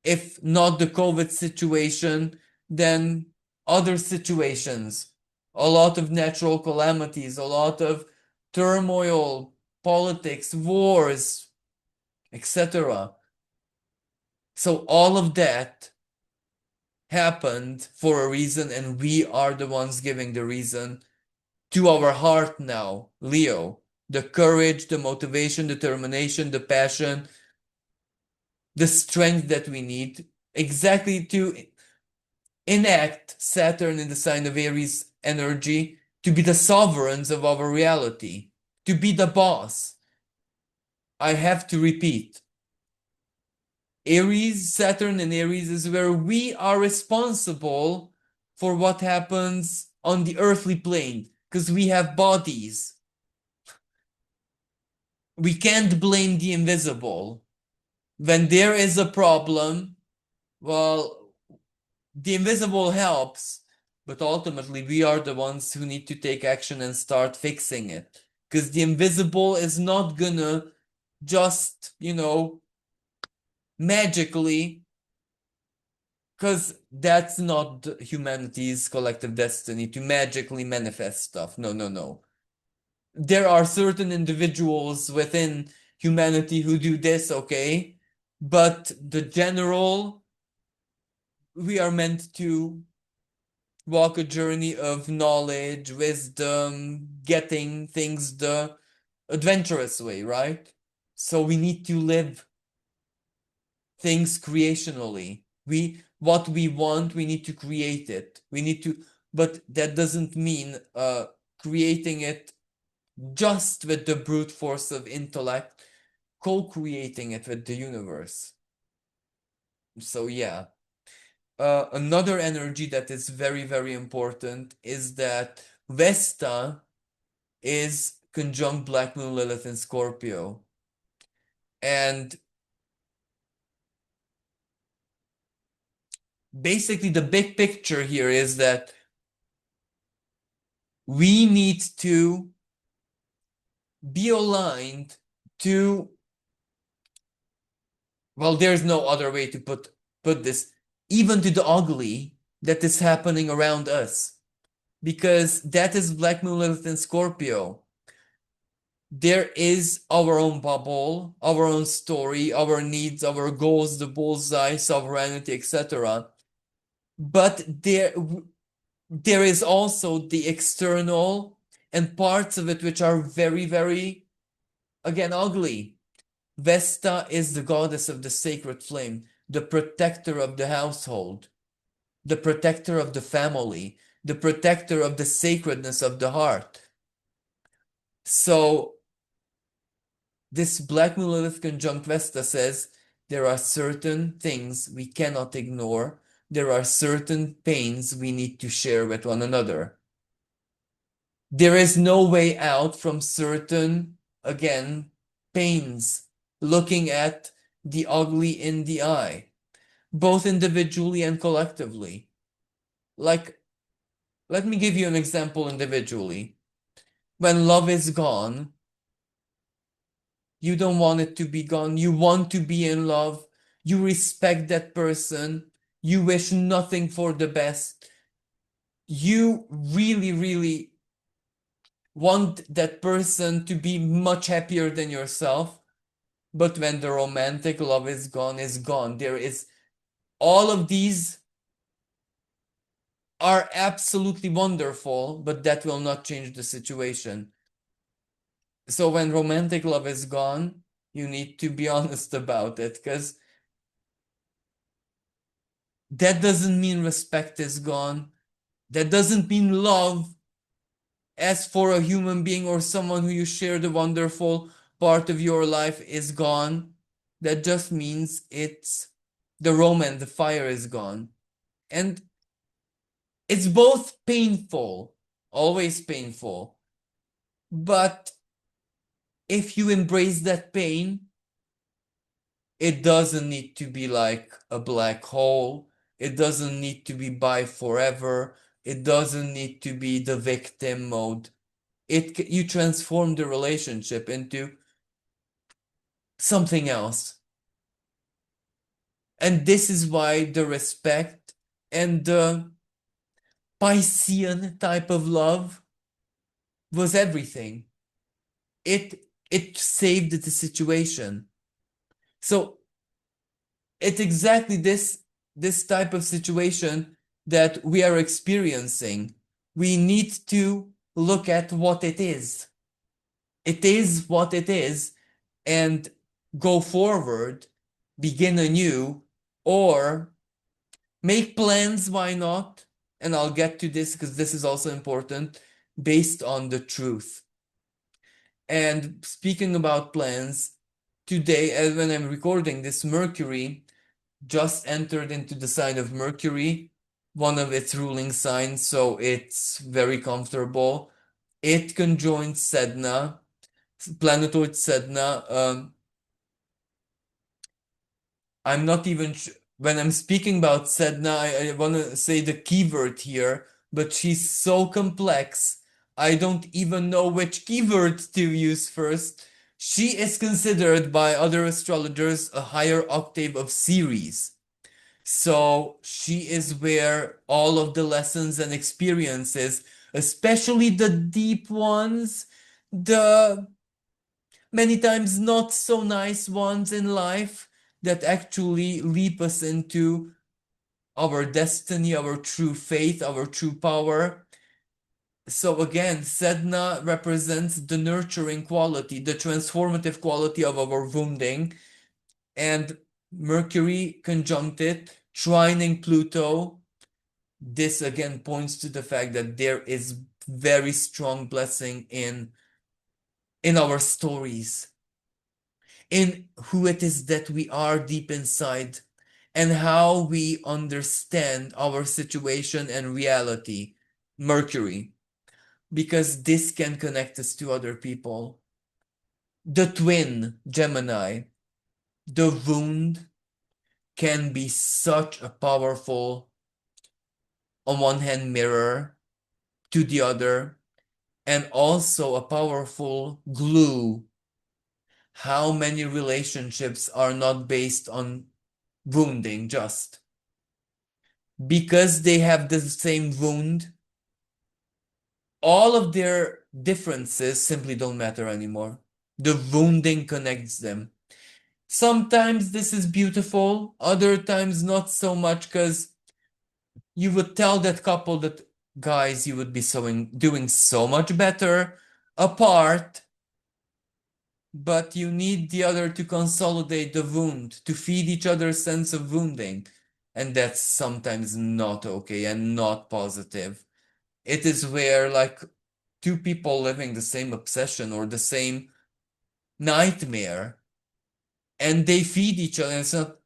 If not the COVID situation, then other situations, a lot of natural calamities, a lot of turmoil, politics, wars, etc. So all of that happened for a reason, and we are the ones giving the reason to our heart now, Leo. The courage, the motivation, determination, the passion, the strength that we need exactly to enact Saturn in the sign of Aries energy, to be the sovereigns of our reality, to be the boss. I have to repeat, Aries, Saturn in Aries is where we are responsible for what happens on the earthly plane, because we have bodies. We can't blame the invisible. When there is a problem, well, the invisible helps, but ultimately we are the ones who need to take action and start fixing it. Because the invisible is not gonna just, magically, because that's not humanity's collective destiny to magically manifest stuff. No, no, no. There are certain individuals within humanity who do this, okay? But the general, we are meant to walk a journey of knowledge, wisdom, getting things the adventurous way, right? So we need to live things creationally. What we want, we need to create it. But that doesn't mean creating it just with the brute force of intellect, co-creating it with the universe. So yeah. Another energy that is very, very important is that Vesta is conjunct Black Moon Lilith in Scorpio. And basically the big picture here is that we need to be aligned to, well, there's no other way to put this, even to the ugly that is happening around us. Because that is Black Moon Lilith in Scorpio. There is our own bubble, our own story, our needs, our goals, the bullseye, sovereignty, etc. But there is also the external and parts of it which are very, very, again, ugly. Vesta is the goddess of the sacred flame, the protector of the household, the protector of the family, the protector of the sacredness of the heart. So this Black Moon Lilith conjunct Vesta says there are certain things we cannot ignore. There are certain pains we need to share with one another. There is no way out from certain, again, pains, looking at the ugly in the eye, both individually and collectively. Like, let me give you an example individually. When love is gone, you don't want it to be gone. You want to be in love. You respect that person. You wish nothing for the best. You really, really want that person to be much happier than yourself. But when the romantic love is gone, is gone. There is all of these are absolutely wonderful, but that will not change the situation. So when romantic love is gone, you need to be honest about it, because that doesn't mean respect is gone. That doesn't mean love as for a human being or someone who you share the wonderful part of your life is gone. That just means it's the romance, the fire is gone. And it's both painful, always painful. But if you embrace that pain, It doesn't need to be like a black hole. It doesn't need to be by forever. It doesn't need to be the victim mode. You transform the relationship into something else. And this is why the respect and the Piscean type of love was everything. It saved the situation. So it's exactly this type of situation that we are experiencing. We need to look at what it is. It is what it is, and go forward, begin anew, or make plans, why not? And I'll get to this because this is also important, based on the truth. And speaking about plans, today, when I'm recording this, Mercury just entered into the sign of Mercury, one of its ruling signs, so it's very comfortable. It conjoined Sedna, planetoid Sedna. I'm not even when I'm speaking about Sedna, I want to say the keyword here, but she's so complex. I don't even know which keyword to use first. She is considered by other astrologers a higher octave of Ceres. So she is where all of the lessons and experiences, especially the deep ones, the many times not so nice ones in life, that actually leap us into our destiny, our true faith, our true power. So again, Sedna represents the nurturing quality, the transformative quality of our wounding, and Mercury conjunct it, trining Pluto. This again points to the fact that there is very strong blessing in our stories, in who it is that we are deep inside, and how we understand our situation and reality. Mercury, because this can connect us to other people. The twin, Gemini, the wound can be such a powerful, on one hand, mirror to the other, and also a powerful glue. How many relationships are not based on wounding just because they have the same wound? All of their differences simply don't matter anymore. The wounding connects them. Sometimes this is beautiful, other times not so much, because you would tell that couple that, guys, you would be doing so much better apart, but you need the other to consolidate the wound, to feed each other's sense of wounding. And that's sometimes not okay and not positive. It is where, like, two people living the same obsession or the same nightmare, and they feed each other. And it's not,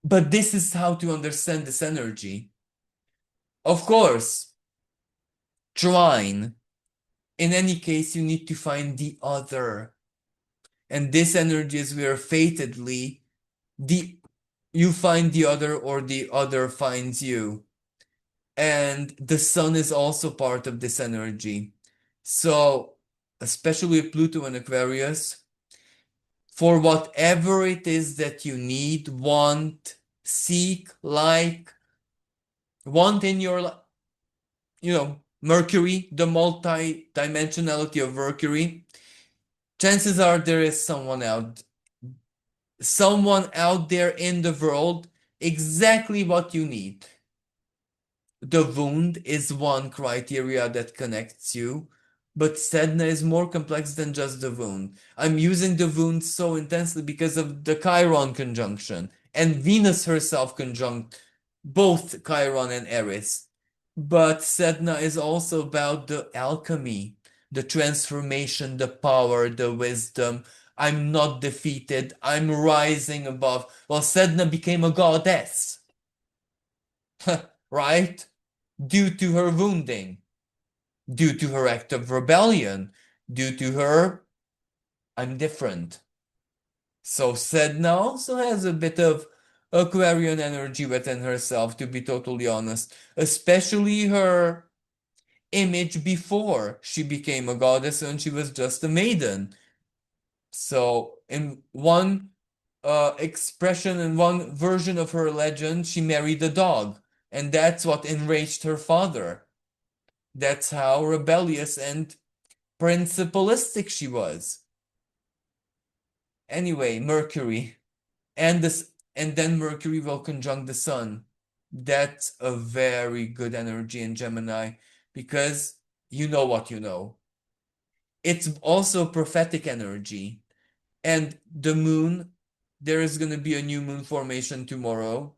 but this is how to understand this energy. Of course, trine. In any case, you need to find the other. And this energy is where fatedly you find the other or the other finds you. And the sun is also part of this energy. So, especially with Pluto and Aquarius, for whatever it is that you need, want, seek, like, want in your life, Mercury, the multi-dimensionality of Mercury, chances are there is someone out there in the world exactly what you need. The wound is one criteria that connects you, but Sedna is more complex than just the wound. I'm using the wound so intensely because of the Chiron conjunction and Venus herself conjunct both Chiron and Aries. But Sedna is also about the alchemy, the transformation, the power, the wisdom. I'm not defeated. I'm rising above. Well, Sedna became a goddess, right? Due to her wounding, due to her act of rebellion, due to her, I'm different. So Sedna also has a bit of Aquarian energy within herself, to be totally honest, especially her image before she became a goddess and she was just a maiden. So in one expression, in one version of her legend, she married a dog, and that's what enraged her father. That's how rebellious and principalistic she was. Anyway, Mercury. And then Mercury will conjunct the sun. That's a very good energy in Gemini because you know what you know. It's also prophetic energy. And the moon, there is going to be a new moon formation tomorrow.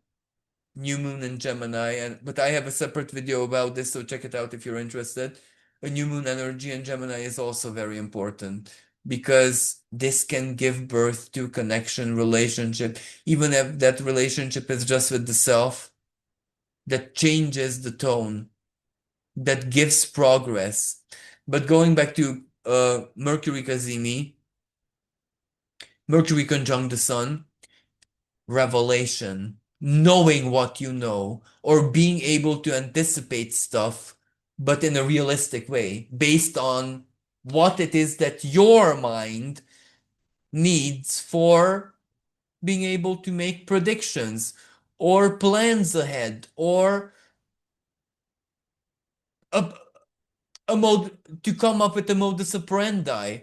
New moon in Gemini, but I have a separate video about this, so check it out if you're interested. A new moon energy in Gemini is also very important because this can give birth to connection, relationship, even if that relationship is just with the self, that changes the tone, that gives progress. But going back to Mercury Kazimi, Mercury conjunct the sun, revelation, knowing what you know, or being able to anticipate stuff, but in a realistic way, based on what it is that your mind needs for being able to make predictions or plans ahead or a, a mode to come up with a modus operandi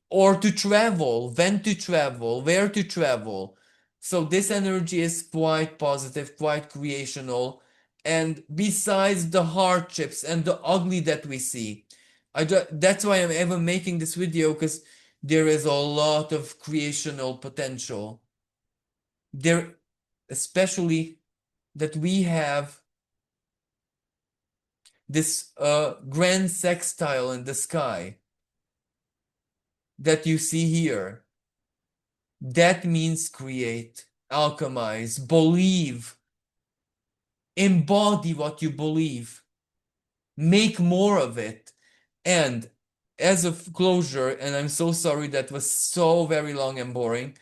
or to travel, when to travel, where to travel. So this energy is quite positive, quite creational. And besides the hardships and the ugly that we see, that's why I'm ever making this video, because there is a lot of creational potential. There, especially that we have this grand sextile in the sky that you see here. That means create, alchemize, believe, embody what you believe, make more of it. And as a closure, and I'm so sorry that was so very long and boring,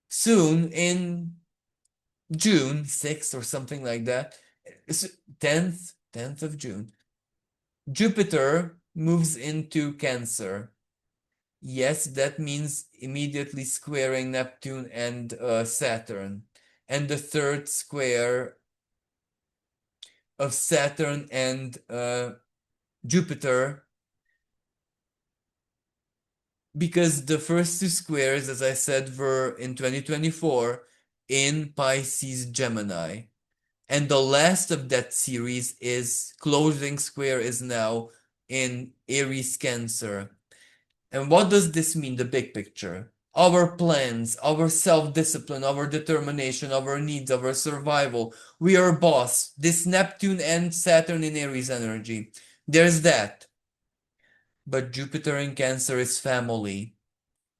soon in June 6th or something like that, 10th of June, Jupiter moves into Cancer. Yes, that means immediately squaring Neptune and Saturn. And the third square of Saturn and Jupiter, because the first two squares, as I said, were in 2024 in Pisces Gemini. And the last of that series is closing square is now in Aries Cancer. And what does this mean, the big picture? Our plans, our self-discipline, our determination, our needs, our survival. We are boss. This Neptune and Saturn in Aries energy. There's that. But Jupiter in Cancer is family,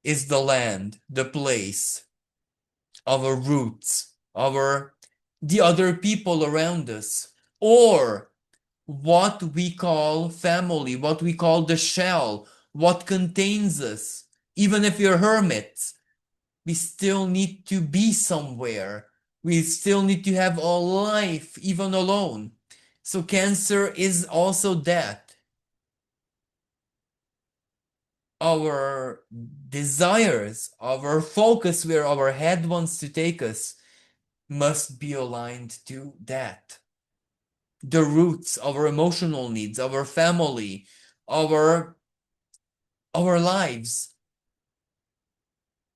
is the land, the place, our roots, the other people around us, or what we call family, what we call the shell, what contains us. Even if you're hermits, we still need to be somewhere. We still need to have a life, even alone. So Cancer is also that. Our desires, our focus, where our head wants to take us, must be aligned to that. The roots, our emotional needs, our family, our lives.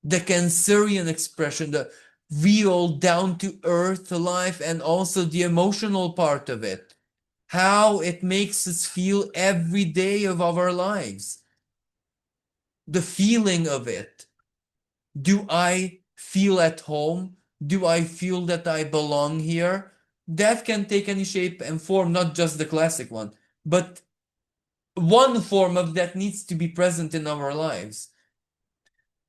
The Cancerian expression, the real down to earth life, and also the emotional part of it. How it makes us feel every day of our lives. The feeling of it. Do I feel at home? Do I feel that I belong here? That can take any shape and form, not just the classic one, but one form of that needs to be present in our lives.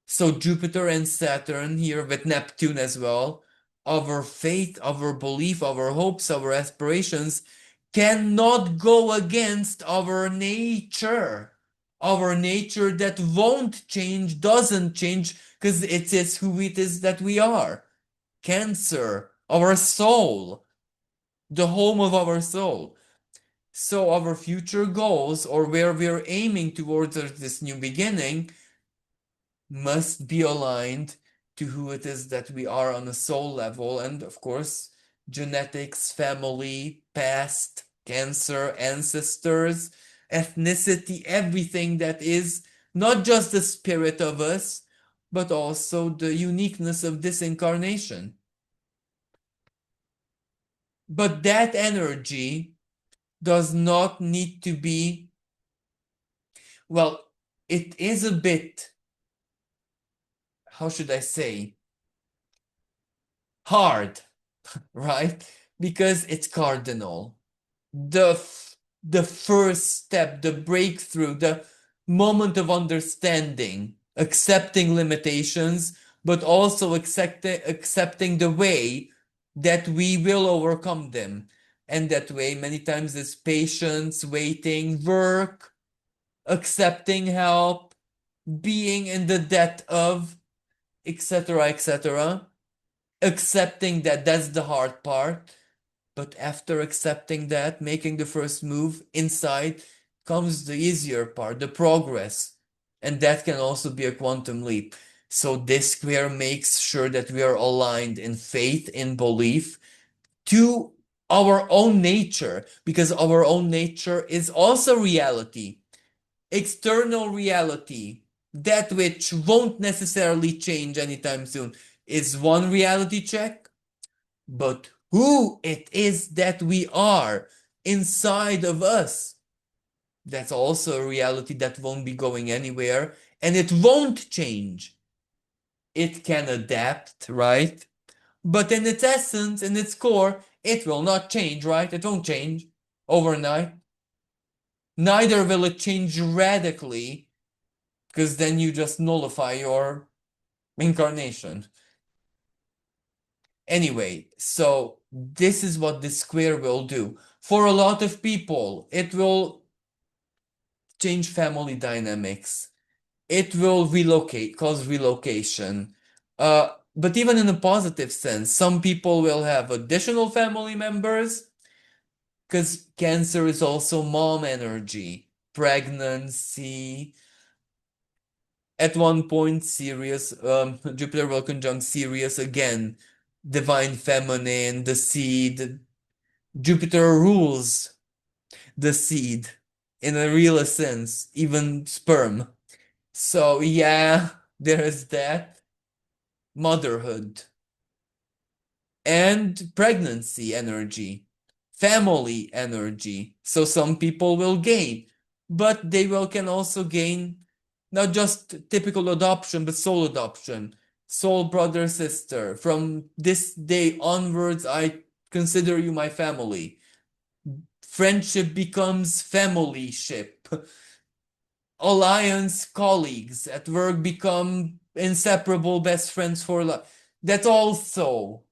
So Jupiter and Saturn here with Neptune as well, our faith, our belief, our hopes, our aspirations cannot go against our nature. our nature that won't change, doesn't change, because it is who it is that we are. Cancer, our soul, the home of our soul. So our future goals, or where we're aiming towards this new beginning, must be aligned to who it is that we are on a soul level. And of course, genetics, family, past, cancer, ancestors, ethnicity, everything that is not just the spirit of us, but also the uniqueness of this incarnation. But that energy does not need to be, well, it is a bit, how should I say, hard, right? Because it's cardinal. The first step, the breakthrough, the moment of understanding, accepting limitations, but also accepting the way that we will overcome them. And that way, many times, is patience, waiting, work, accepting help, being in the debt of, etc., etc., accepting that that's the hard part. But after accepting that, making the first move inside, comes the easier part, the progress. And that can also be a quantum leap. So this square makes sure that we are aligned in faith, in belief, to our own nature, because our own nature is also reality, external reality, that which won't necessarily change anytime soon, is one reality check. But who it is that we are inside of us, that's also a reality that won't be going anywhere, and it won't change. It can adapt, right? But in its essence, in its core, it will not change, right? It won't change overnight. Neither will it change radically, because then you just nullify your incarnation. Anyway, so this is what this square will do. For a lot of people, it will change family dynamics. It will cause relocation. But even in a positive sense, some people will have additional family members, because Cancer is also mom energy, pregnancy. At one point, Sirius, Jupiter will conjunct Sirius again, divine feminine, the seed. Jupiter rules the seed in a real sense, even sperm. So, yeah, there is that. Motherhood and pregnancy energy, family energy. So, some people will gain, but they can also gain not just typical adoption, but soul adoption. Soul brother, sister. From this day onwards, I consider you my family. Friendship becomes familyship. Alliance colleagues at work become inseparable best friends for life. That's also,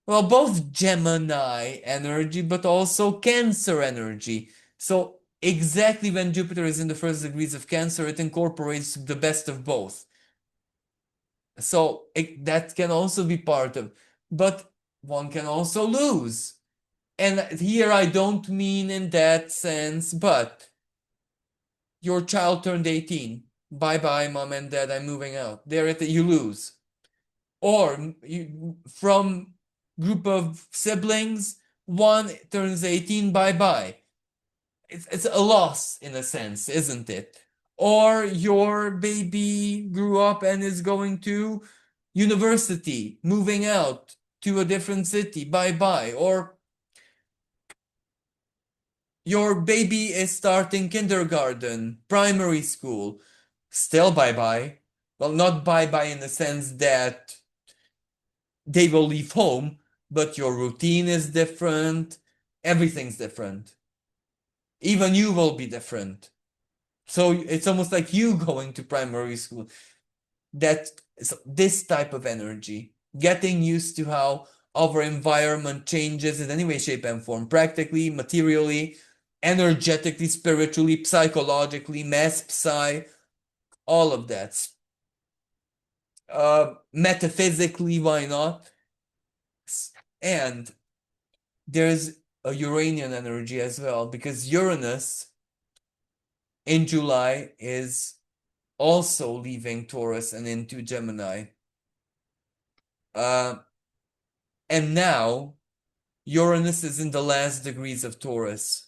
well, both Gemini energy, but also Cancer energy. So exactly when Jupiter is in the first degrees of Cancer, it incorporates the best of both. So that can also be part of, but one can also lose. And here I don't mean in that sense, but your child turned 18. Bye bye, mom and dad, I'm moving out. There you lose. Or from group of siblings, one turns 18, bye bye. It's a loss in a sense, isn't it? Or your baby grew up and is going to university, moving out to a different city, bye bye. Or your baby is starting kindergarten, primary school, still bye bye. Well, not bye bye in the sense that they will leave home, but your routine is different, everything's different. Even you will be different. So it's almost like you going to primary school. That this type of energy, getting used to how our environment changes in any way, shape, and form, practically, materially, energetically, spiritually, psychologically, mass psy, all of that. Metaphysically, why not? And there's a Uranian energy as well, because Uranus in July is also leaving Taurus and into Gemini. Uh, and now Uranus is in the last degrees of Taurus.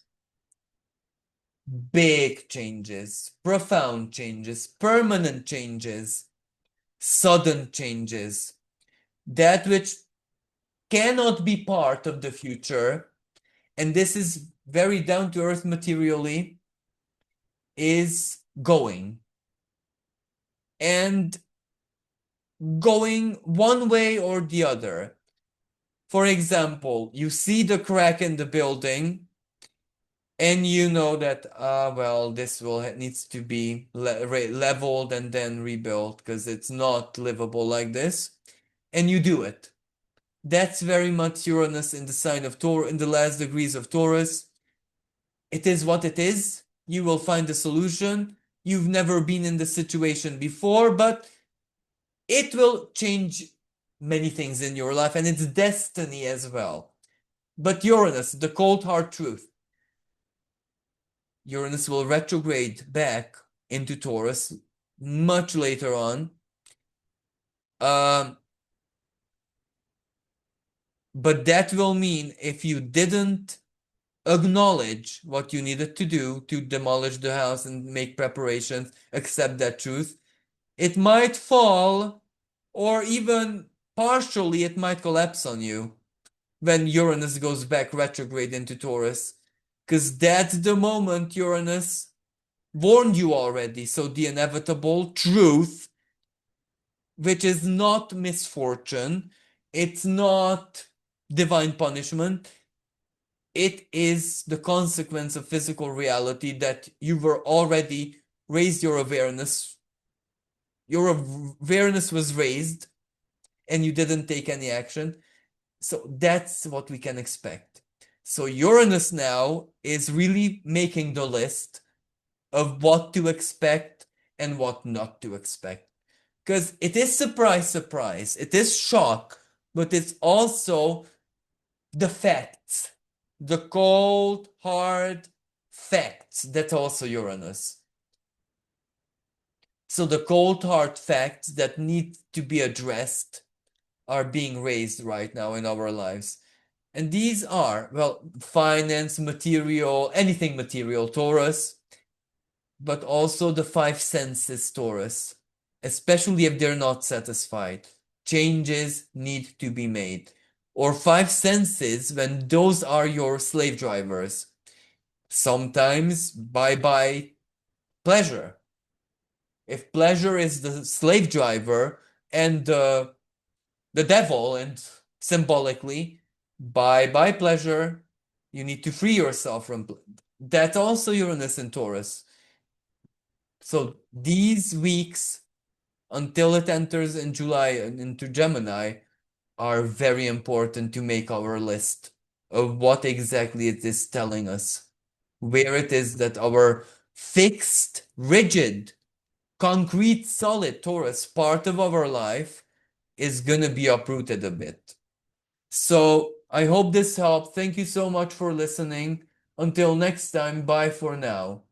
Big changes, profound changes, permanent changes, sudden changes, that which cannot be part of the future, and this is very down to earth materially, is going. And going one way or the other. For example, you see the crack in the building, and you know that, well, this needs to be leveled and then rebuilt because it's not livable like this, and you do it. That's very much Uranus in the sign of Taurus, in the last degrees of Taurus. It is what it is. You will find a solution. You've never been in this situation before, but it will change many things in your life, and it's destiny as well. But Uranus, the cold hard truth, Uranus will retrograde back into Taurus much later on. But that will mean if you didn't acknowledge what you needed to do to demolish the house and make preparations, accept that truth, it might fall, or even partially it might collapse on you when Uranus goes back retrograde into Taurus. Because that's the moment Uranus warned you already. So the inevitable truth, which is not misfortune, it's not divine punishment, it is the consequence of physical reality that you were already raised your awareness. Your awareness was raised and you didn't take any action. So that's what we can expect. So Uranus now is really making the list of what to expect and what not to expect. Because it is surprise, surprise. It is shock, but it's also the facts. The cold, hard facts. That's also Uranus. So the cold, hard facts that need to be addressed are being raised right now in our lives. And these are, well, finance, material, anything material, Taurus, but also the five senses, Taurus, especially if they're not satisfied. Changes need to be made. Or five senses when those are your slave drivers. Sometimes bye-bye pleasure. If pleasure is the slave driver and the devil, and symbolically, bye pleasure, you need to free yourself from that's also Uranus and Taurus. So these weeks until it enters in July and into Gemini are very important to make our list of what exactly it is telling us, where it is that our fixed, rigid, concrete, solid Taurus part of our life is gonna be uprooted a bit. So I hope this helped. Thank you so much for listening. Until next time, bye for now.